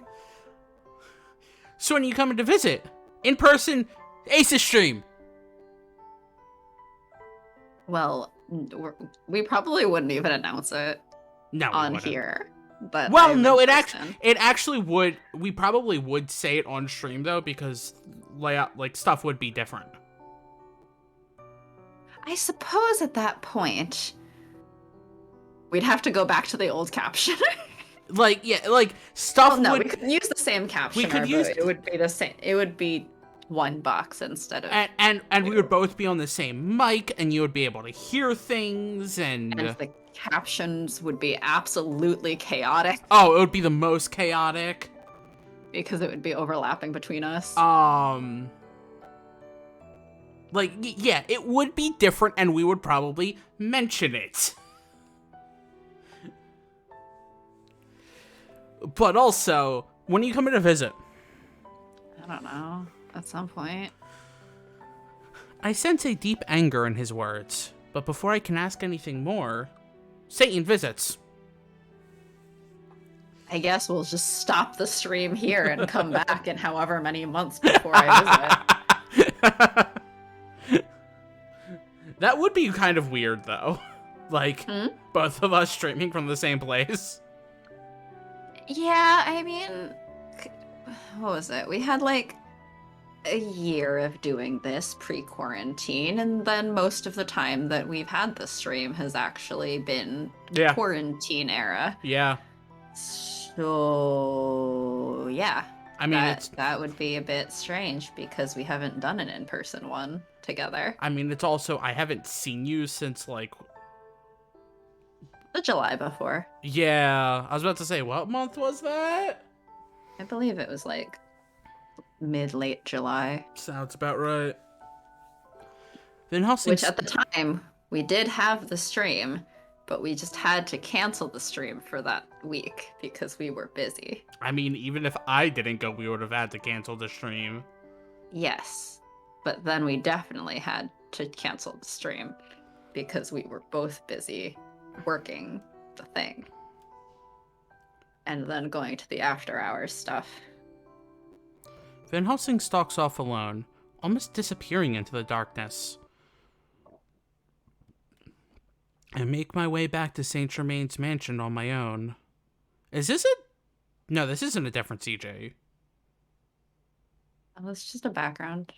B: So when you come to visit, in person, Aces stream.
A: Well, we probably wouldn't even announce it on here. But
B: well, no, it actually would. We probably would say it on stream though, because layout, like, stuff would be different.
A: I suppose at that point we'd have to go back to the old caption.
B: Like, yeah, like stuff.
A: Well, no, we could use the same caption. It would be the same. It would be $1 instead of.
B: And we would both be on the same mic, and you would be able to hear things, and
A: the captions would be absolutely chaotic.
B: Oh, it would be the most chaotic
A: because it would be overlapping between us.
B: Like, yeah, it would be different, and we would probably mention it. But also, when you come in to visit?
A: I don't know. At some point.
B: I sense a deep anger in his words, but before I can ask anything more, Satan visits.
A: I guess we'll just stop the stream here and come back in however many months before I visit.
B: That would be kind of weird, though. Like, both of us streaming from the same place.
A: Yeah, I mean, what was it? We had like a year of doing this pre-quarantine, and then most of the time that we've had the stream has actually been
B: Yeah.
A: quarantine era.
B: Yeah.
A: So yeah,
B: I mean, it's
A: that would be a bit strange because we haven't done an in-person one together.
B: it's also I haven't seen you since like
A: The July before.
B: yeah, I was about to say what month was that?
A: I believe it was like mid-late July.
B: Sounds about right. Van Helsing.
A: Which at the time we did have the stream, but we just had to cancel the stream for that week because we were busy.
B: I mean, even if I didn't go, we would have had to cancel the stream.
A: Yes, but then we definitely had to cancel the stream because we were both busy working the thing and then going to the after hours stuff.
B: Van Helsing stalks off alone, almost disappearing into the darkness. I make my way back to Saint Germain's mansion on my own. Is this a... No, this isn't a different CJ.
A: Oh, it's just a background.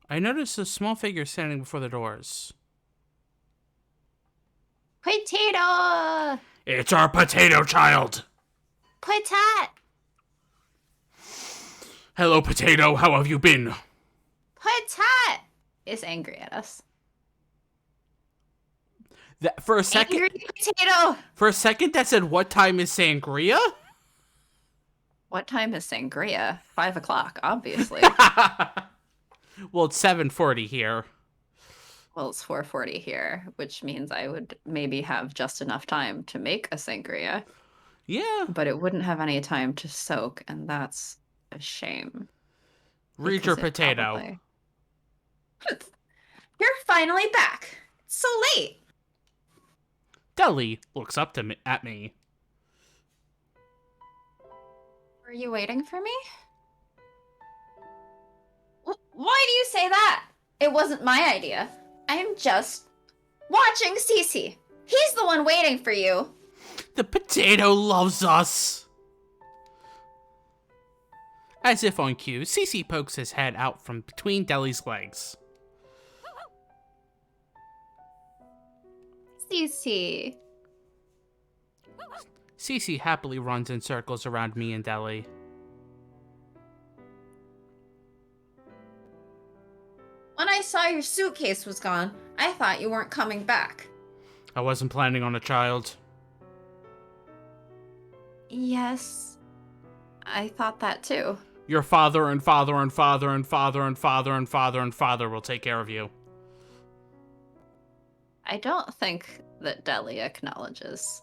B: I notice a small figure standing before the doors.
A: Potato!
B: It's our potato child!
A: Potat!
B: Hello, potato, how have you been?
A: Potat! Is angry at us.
B: For a second...
A: Angry potato!
B: For a second, that said, what time is sangria?
A: What time is sangria? 5 o'clock, obviously.
B: Well, it's 7:40 here.
A: Well, it's 4:40 here, which means I would maybe have just enough time to make a sangria.
B: Yeah.
A: But it wouldn't have any time to soak, and that's a shame.
B: Read your potato.
A: You're finally back. It's so late.
B: Deli looks up at me.
A: Were you waiting for me? Why do you say that? It wasn't my idea. I am just watching Cece. He's the one waiting for you.
B: The potato loves us. As if on cue, Cece pokes his head out from between Deli's legs.
A: Cece.
B: Cece happily runs in circles around me and Deli.
A: When I saw your suitcase was gone, I thought you weren't coming back.
B: I wasn't planning on a child.
A: Yes, I thought that too.
B: Your father and father and father and father and father and father and father will take care of you.
A: I don't think that Deli acknowledges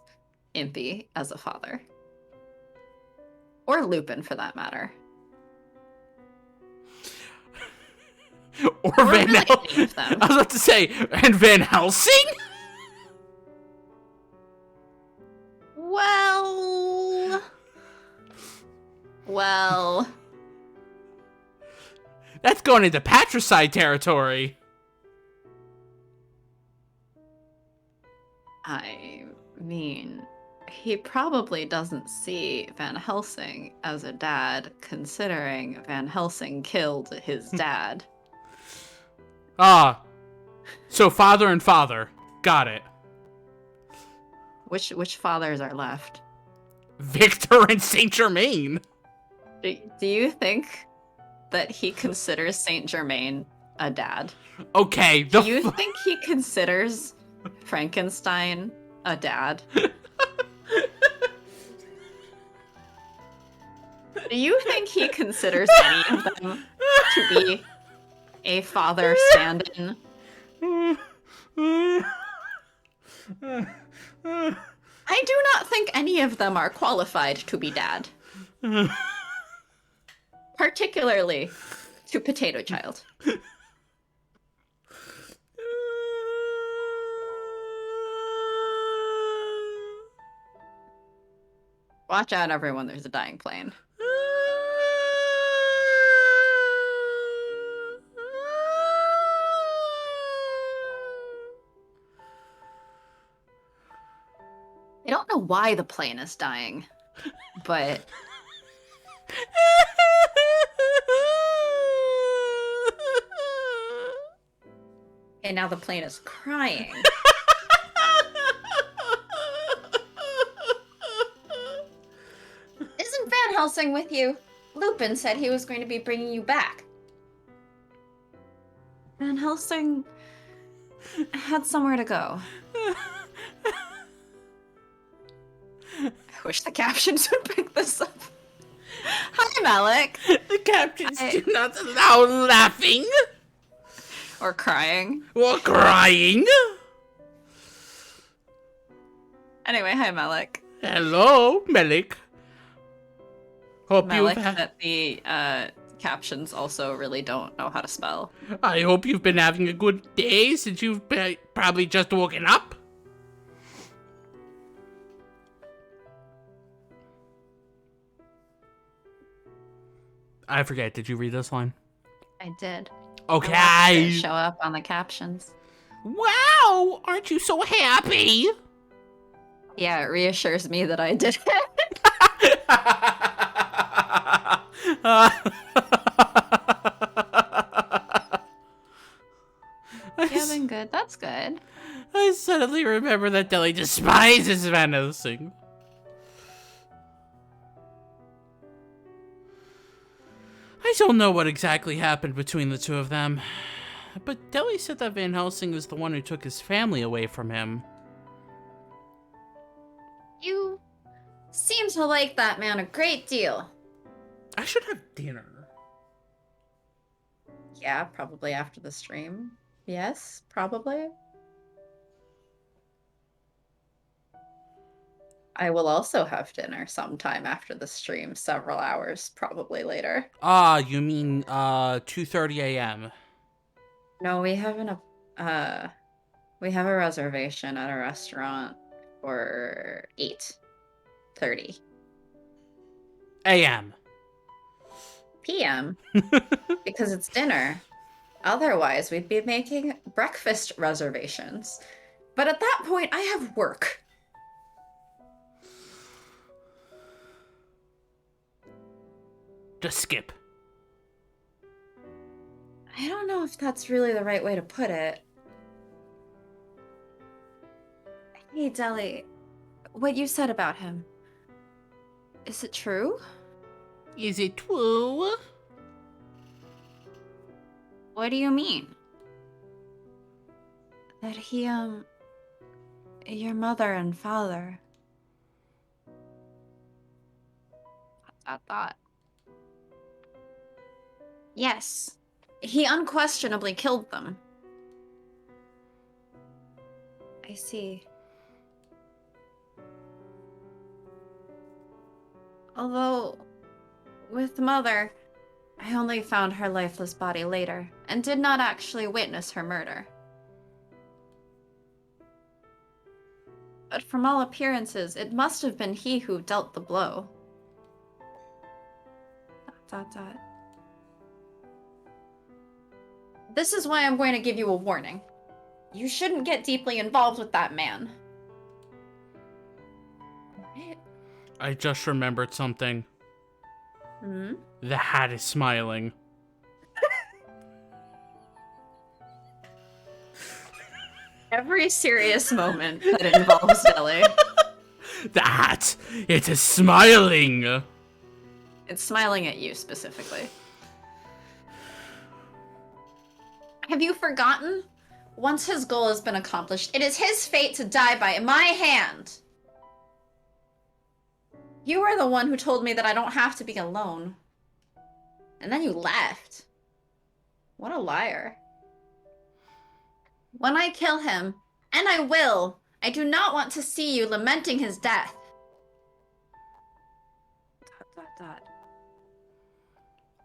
A: Impy as a father. Or Lupin, for that matter.
B: Or
A: Van
B: really
A: Helsing.
B: I was about to say, and Van Helsing?
A: Well...
B: That's going into patricide territory.
A: I mean, he probably doesn't see Van Helsing as a dad, considering Van Helsing killed his dad.
B: Ah. So father and father. Got it.
A: Which fathers are left?
B: Victor and Saint Germain.
A: Do you think that he considers Saint Germain a dad?
B: Okay.
A: Do you think he considers Frankenstein a dad? Do you think he considers any of them to be a father stand-in? I do not think any of them are qualified to be dad. Particularly to Potato Child. Watch out, everyone, there's a dying plane. I don't know why the plane is dying, but Okay, now the plane is crying. Isn't Van Helsing with you? Lupin said he was going to be bringing you back. Van Helsing had somewhere to go. I wish the captions would pick this up. Hi, Malik.
B: The captions do not allow laughing.
A: Or crying.
B: Or crying.
A: Anyway, hi, Malik.
B: Hello, Malik. Hope
A: Malik,
B: you've
A: that the captions also really don't know how to spell.
B: I hope you've been having a good day since you've probably just woken up. I forget, did you read this line?
A: I did.
B: Okay.
A: I watched it show up on the captions.
B: Wow, aren't you so happy?
A: Yeah, it reassures me that I did it. Yeah, been good. That's good.
B: I suddenly remember that Deli despises Van Helsing. I don't know what exactly happened between the two of them, but Deli said that Van Helsing was the one who took his family away from him.
A: You seem to like that man a great deal.
B: I should have dinner.
A: Yeah, probably after the stream. Yes, probably. I will also have dinner sometime after the stream, several hours, probably later.
B: Ah, you mean 2:30 a.m.
A: No, we have a reservation at a restaurant for 8:30
B: a.m.
A: p.m. because it's dinner. Otherwise, we'd be making breakfast reservations. But at that point, I have work.
B: Just skip.
A: I don't know if that's really the right way to put it. Hey, Deli, what you said about him, is it true?
B: Is it true?
A: What do you mean? That he, your mother and father... Dot. Yes, he unquestionably killed them. I see. Although, with Mother, I only found her lifeless body later, and did not actually witness her murder. But from all appearances, it must have been he who dealt the blow. ... This is why I'm going to give you a warning. You shouldn't get deeply involved with that man. What?
B: I just remembered something.
A: Hmm?
B: The hat is smiling.
A: Every serious moment that involves Deli.
B: The hat! It is smiling!
A: It's smiling at you, specifically. Have you forgotten? Once his goal has been accomplished, it is his fate to die by my hand. You were the one who told me that I don't have to be alone. And then you left. What a liar. When I kill him, and I will, I do not want to see you lamenting his death. ...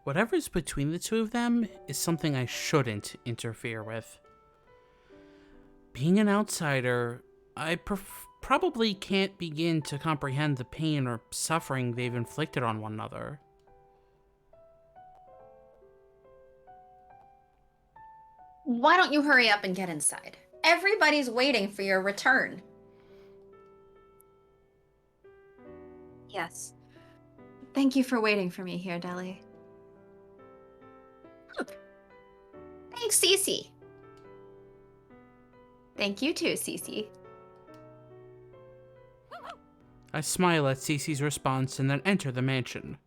B: Whatever's between the two of them is something I shouldn't interfere with. Being an outsider, I probably can't begin to comprehend the pain or suffering they've inflicted on one another.
A: Why don't you hurry up and get inside? Everybody's waiting for your return. Yes. Thank you for waiting for me here, Deli. Thanks, Cece. Thank you too, Cece.
B: I smile at Cece's response and then enter the mansion.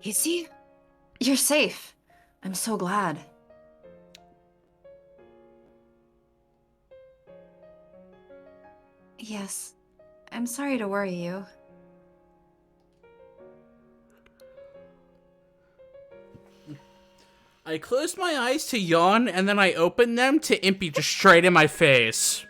A: Cece, you're safe. I'm so glad. Yes, I'm sorry to worry you.
B: I closed my eyes to yawn, and then I opened them to Impy just straight in my face.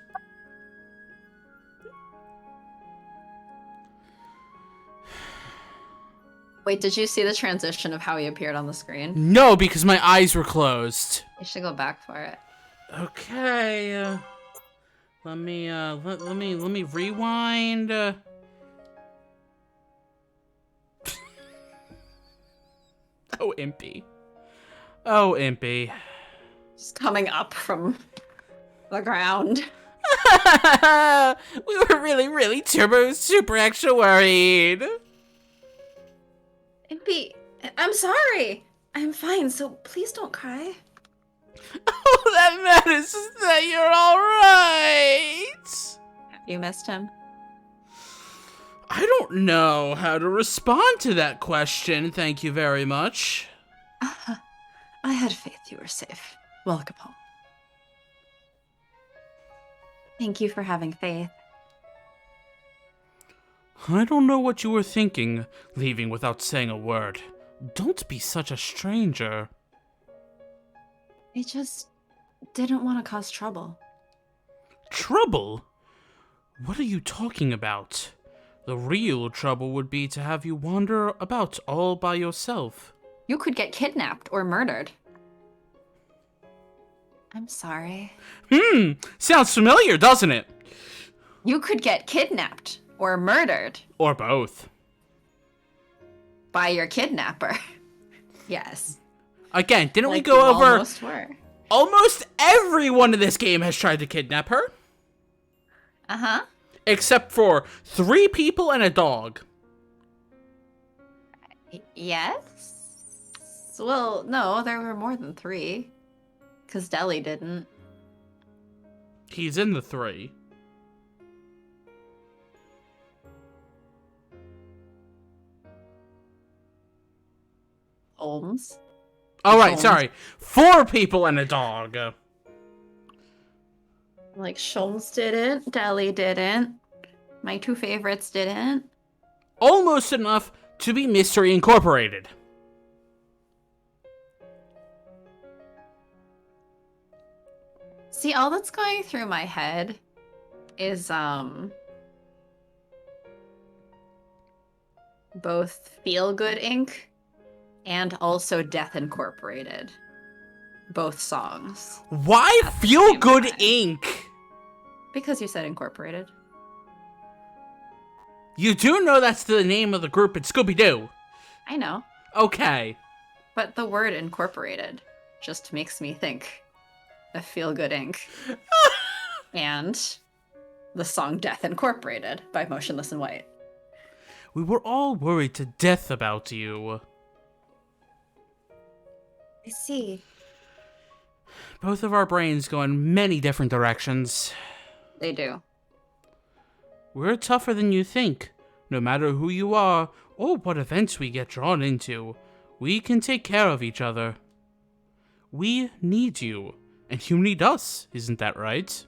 A: Wait, did you see the transition of how he appeared on the screen?
B: No, because my eyes were closed.
A: You should go back for it.
B: Okay. Let me rewind. Oh, Impy. Oh, Impy.
A: Just coming up from the ground.
B: We were really super extra worried.
A: Impy, I'm sorry. I'm fine, so please don't cry.
B: All that matters is that you're alright.
A: Have you missed him?
B: I don't know how to respond to that question, thank you very much.
A: I had faith you were safe. Welcome home. Thank you for having faith.
B: I don't know what you were thinking, leaving without saying a word. Don't be such a stranger.
A: I just didn't want to cause trouble.
B: Trouble? What are you talking about? The real trouble would be to have you wander about all by yourself.
A: You could get kidnapped or murdered. I'm sorry.
B: Sounds familiar, doesn't it?
A: You could get kidnapped or murdered
B: Or both.
A: by your kidnapper. Yes.
B: Again, didn't we
A: Like
B: go
A: you
B: over...
A: Almost were.
B: Almost everyone in this game has tried to kidnap her.
A: Uh-huh.
B: Except for 3 people and a dog.
A: Yes? Well, no, there were more than 3. Because Deli didn't.
B: He's in the 3.
A: Holmes.
B: Oh, right,
A: Holmes.
B: sorry. 4 people and a dog.
A: Like, Sholmes didn't. Deli didn't. My 2 favorites didn't.
B: Almost enough to be Mystery Incorporated.
A: See, all that's going through my head is, both Feel Good Inc. and also Death Incorporated. Both songs.
B: Why
A: At the
B: Feel
A: same
B: Good
A: time.
B: Inc.?
A: Because you said Incorporated.
B: You do know that's the name of the group in Scooby-Doo.
A: I know.
B: Okay.
A: But the word incorporated just makes me think of Feel Good Inc. and the song Death Incorporated by Motionless in White.
B: We were all worried to death about you.
A: I see.
B: Both of our brains go in many different directions.
A: They do.
B: We're tougher than you think. No matter who you are, or what events we get drawn into, we can take care of each other. We need you, and you need us, isn't that right?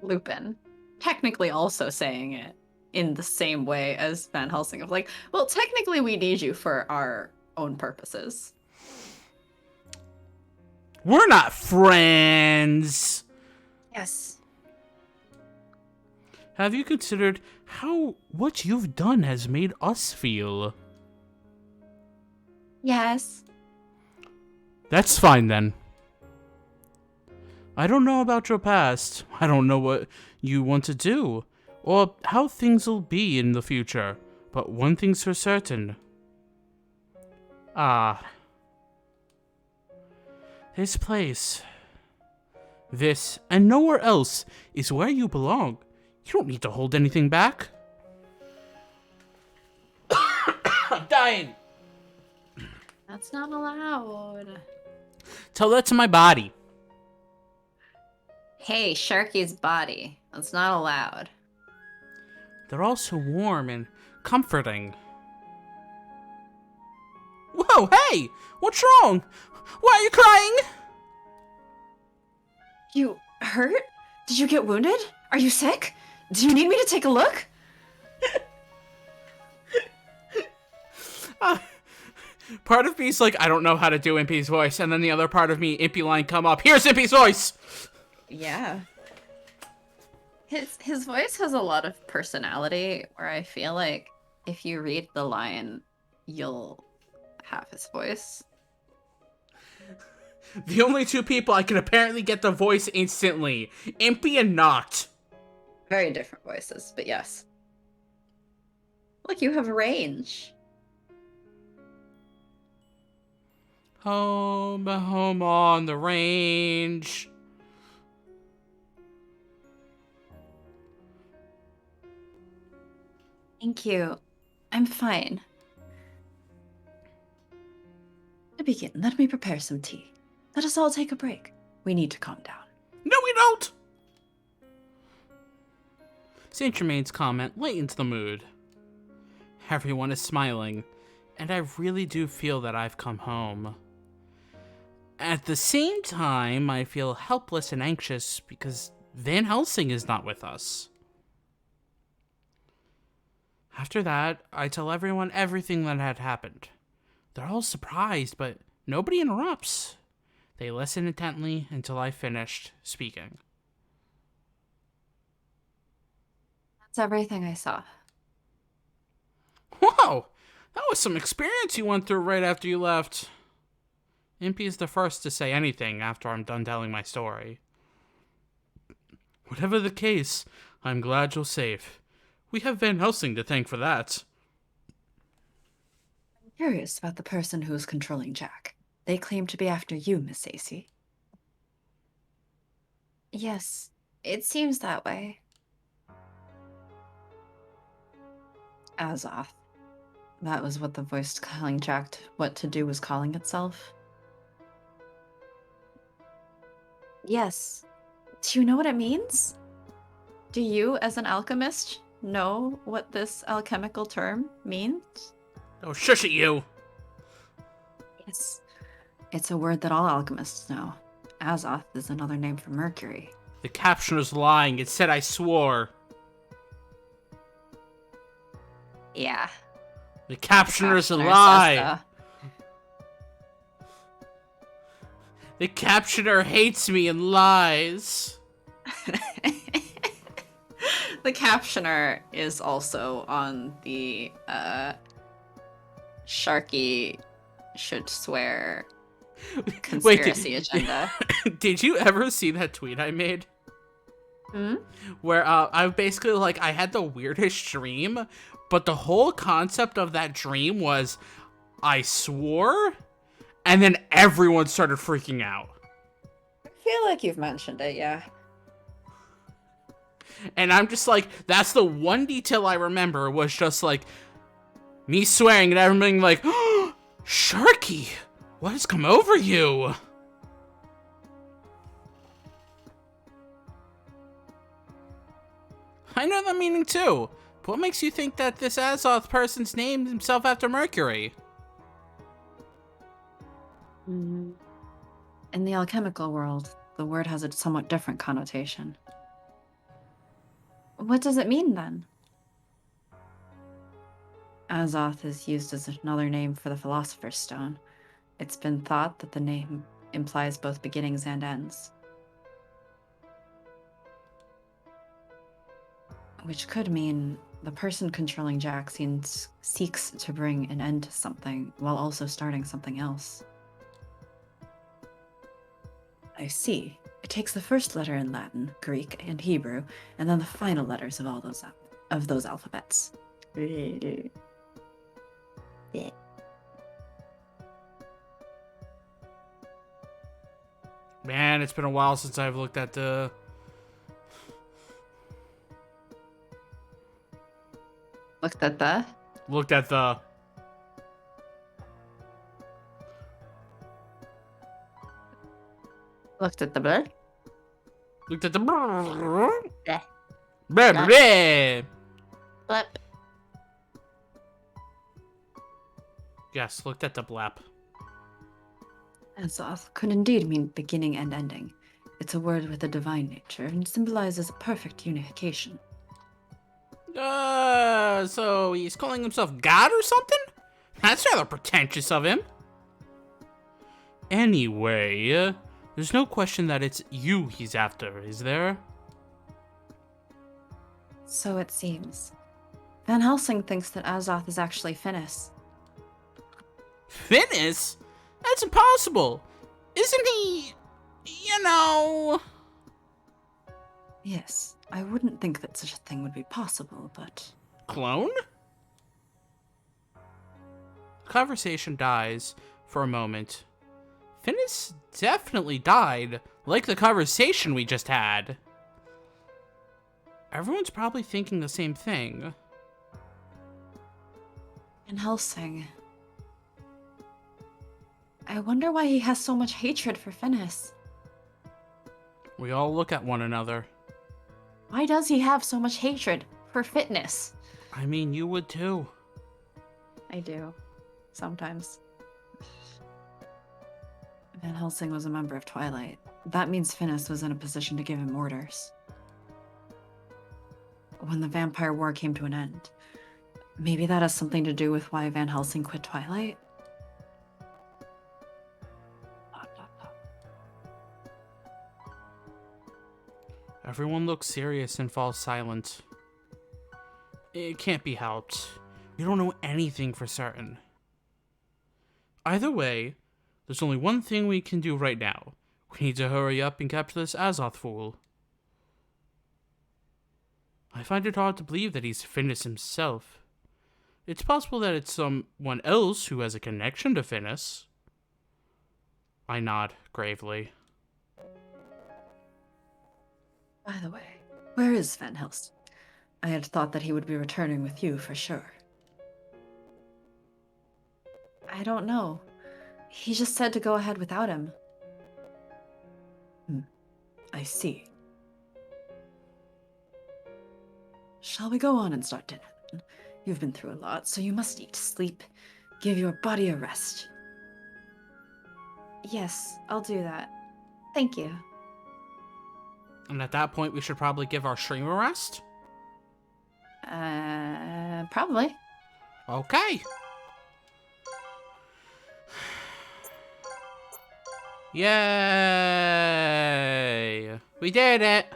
A: Lupin. Technically also saying it in the same way as Van Helsing of like, well, technically we need you for our own purposes.
B: We're not friends!
A: Yes.
B: Have you considered how what you've done has made us feel?
A: Yes.
B: That's fine then. I don't know about your past. I don't know what you want to do, or how things will be in the future, but one thing's for certain. This place, this, and nowhere else is where you belong. You don't need to hold anything back. I'm dying.
A: That's not allowed.
B: Tell that to my body.
A: Hey, Sharky's body. That's not allowed.
B: They're all so warm and comforting. Whoa, hey! What's wrong? Why are you crying?
A: You hurt? Did you get wounded? Are you sick? Do you need me to take a look?
B: Part of me's like, I don't know how to do Impy's voice, and then the other part of me, Impy line come up. Here's Impy's voice!
A: Yeah. His voice has a lot of personality where I feel like if you read the line, you'll have his voice.
B: The only two people I can apparently get the voice instantly. Impy and Not.
A: Very different voices, but yes. Look, you have range.
B: Home, home on the range.
A: Thank you. I'm fine. To begin, let me prepare some tea. Let us all take a break. We need to calm down.
B: No, we don't! Saint Germain's comment lightens the mood. Everyone is smiling, and I really do feel that I've come home. At the same time, I feel helpless and anxious because Van Helsing is not with us. After that, I tell everyone everything that had happened. They're all surprised, but nobody interrupts. They listen intently until I finished speaking.
A: That's everything I saw.
B: Whoa! That was some experience you went through right after you left. Impy is the first to say anything after I'm done telling my story. Whatever the case, I'm glad you're safe. We have Van Helsing to thank for that.
A: I'm curious about the person who is controlling Jack. They claim to be after you, Miss Stacy. Yes, it seems that way. Azoth. That was what the voice calling Jack what to do was calling itself. Yes. Do you know what it means? Do you, as an alchemist, know what this alchemical term means?
B: Oh, shush it, you!
A: Yes. It's a word that all alchemists know. Azoth is another name for Mercury.
B: The captioner's lying. It said I swore.
A: Yeah.
B: The captioner's a
A: Captioner
B: lie.
A: says
B: The captioner hates me and lies.
A: so. The captioner is also on the Sharky should swear conspiracy agenda.
B: Did you ever see that tweet I made?
A: Hmm?
B: Where I basically like I had the weirdest dream, but the whole concept of that dream was I swore, and then everyone started freaking out.
A: I feel like you've mentioned it, yeah.
B: And I'm just like, that's the one detail I remember was just like me swearing and everyone being like, oh, Sharky, what has come over you? I know that meaning too. But what makes you think that this Azoth person's named himself after Mercury?
A: In the alchemical world, the word has a somewhat different connotation. What does it mean, then? Azoth is used as another name for the Philosopher's Stone. It's been thought that the name implies both beginnings and ends. Which could mean the person controlling Jack seeks to bring an end to something while also starting something else. I see. It takes the first letter in Latin, Greek, and Hebrew, and then the final letters of all those alphabets.
B: Man, it's been a while since I've looked at the...
A: Looked at the...
B: Looked at the...
A: Looked at the bird.
B: Looked at the...
A: Bleh. Blep.
B: Yes, looked at the blap.
A: Azoth could indeed mean beginning and ending. It's a word with a divine nature and symbolizes perfect unification.
B: So he's calling himself God or something? That's rather pretentious of him. Anyway, there's no question that it's you he's after, is there?
A: So it seems. Van Helsing thinks that Azoth is actually Finnis.
B: Finnis? That's impossible. Isn't he, you know...
A: Yes, I wouldn't think that such a thing would be possible, but...
B: Clone? Conversation dies for a moment. Finnis definitely died, like the conversation we just had. Everyone's probably thinking the same thing.
A: Van Helsing... I wonder why he has so much hatred for Finnis.
B: We all look at one another.
A: Why does he have so much hatred for fitness?
B: I mean, you would too.
A: I do. Sometimes. Van Helsing was a member of Twilight. That means Finnis was in a position to give him orders. When the Vampire War came to an end, maybe that has something to do with why Van Helsing quit Twilight?
B: Everyone looks serious and falls silent. It can't be helped. We don't know anything for certain. Either way, there's only one thing we can do right now. We need to hurry up and capture this Azoth fool. I find it hard to believe that he's Finnis himself. It's possible that it's someone else who has a connection to Finnis. I nod gravely.
A: By the way, where is Van Helsing? I had thought that he would be returning with you for sure. I don't know. He just said to go ahead without him. I see. Shall we go on and start dinner then? You've been through a lot, so you must eat, sleep, give your body a rest. Yes, I'll do that. Thank you.
B: And at that point, we should probably give our stream a rest?
A: Probably.
B: Okay. Yay! We did it!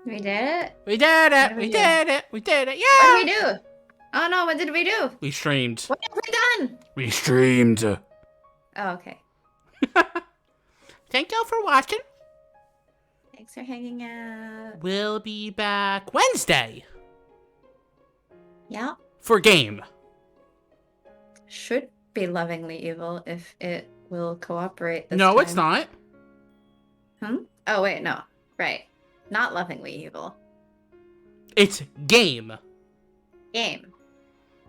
C: We did it?
B: We did it!
C: What did
B: We
C: we
B: did it! We did it!
C: What
B: Yeah!
C: did we do? Oh no, what did we do?
B: We streamed.
C: What have we done?
B: We streamed.
C: Oh, okay.
B: Thank y'all for watching.
C: Thanks for hanging out.
B: We'll be back Wednesday
C: Yeah.
B: for game.
C: Should be lovingly evil if it will cooperate this
B: No,
C: time.
B: it's not.
C: Oh, wait, no. Right. Not lovingly evil.
B: It's game.
C: Game.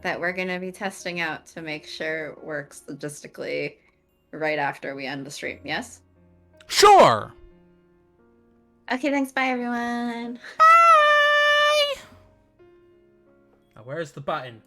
C: That we're going to be testing out to make sure it works logistically right after we end the stream, yes?
B: Sure.
C: Okay, thanks. Bye, everyone.
B: Bye. Now, where's the button?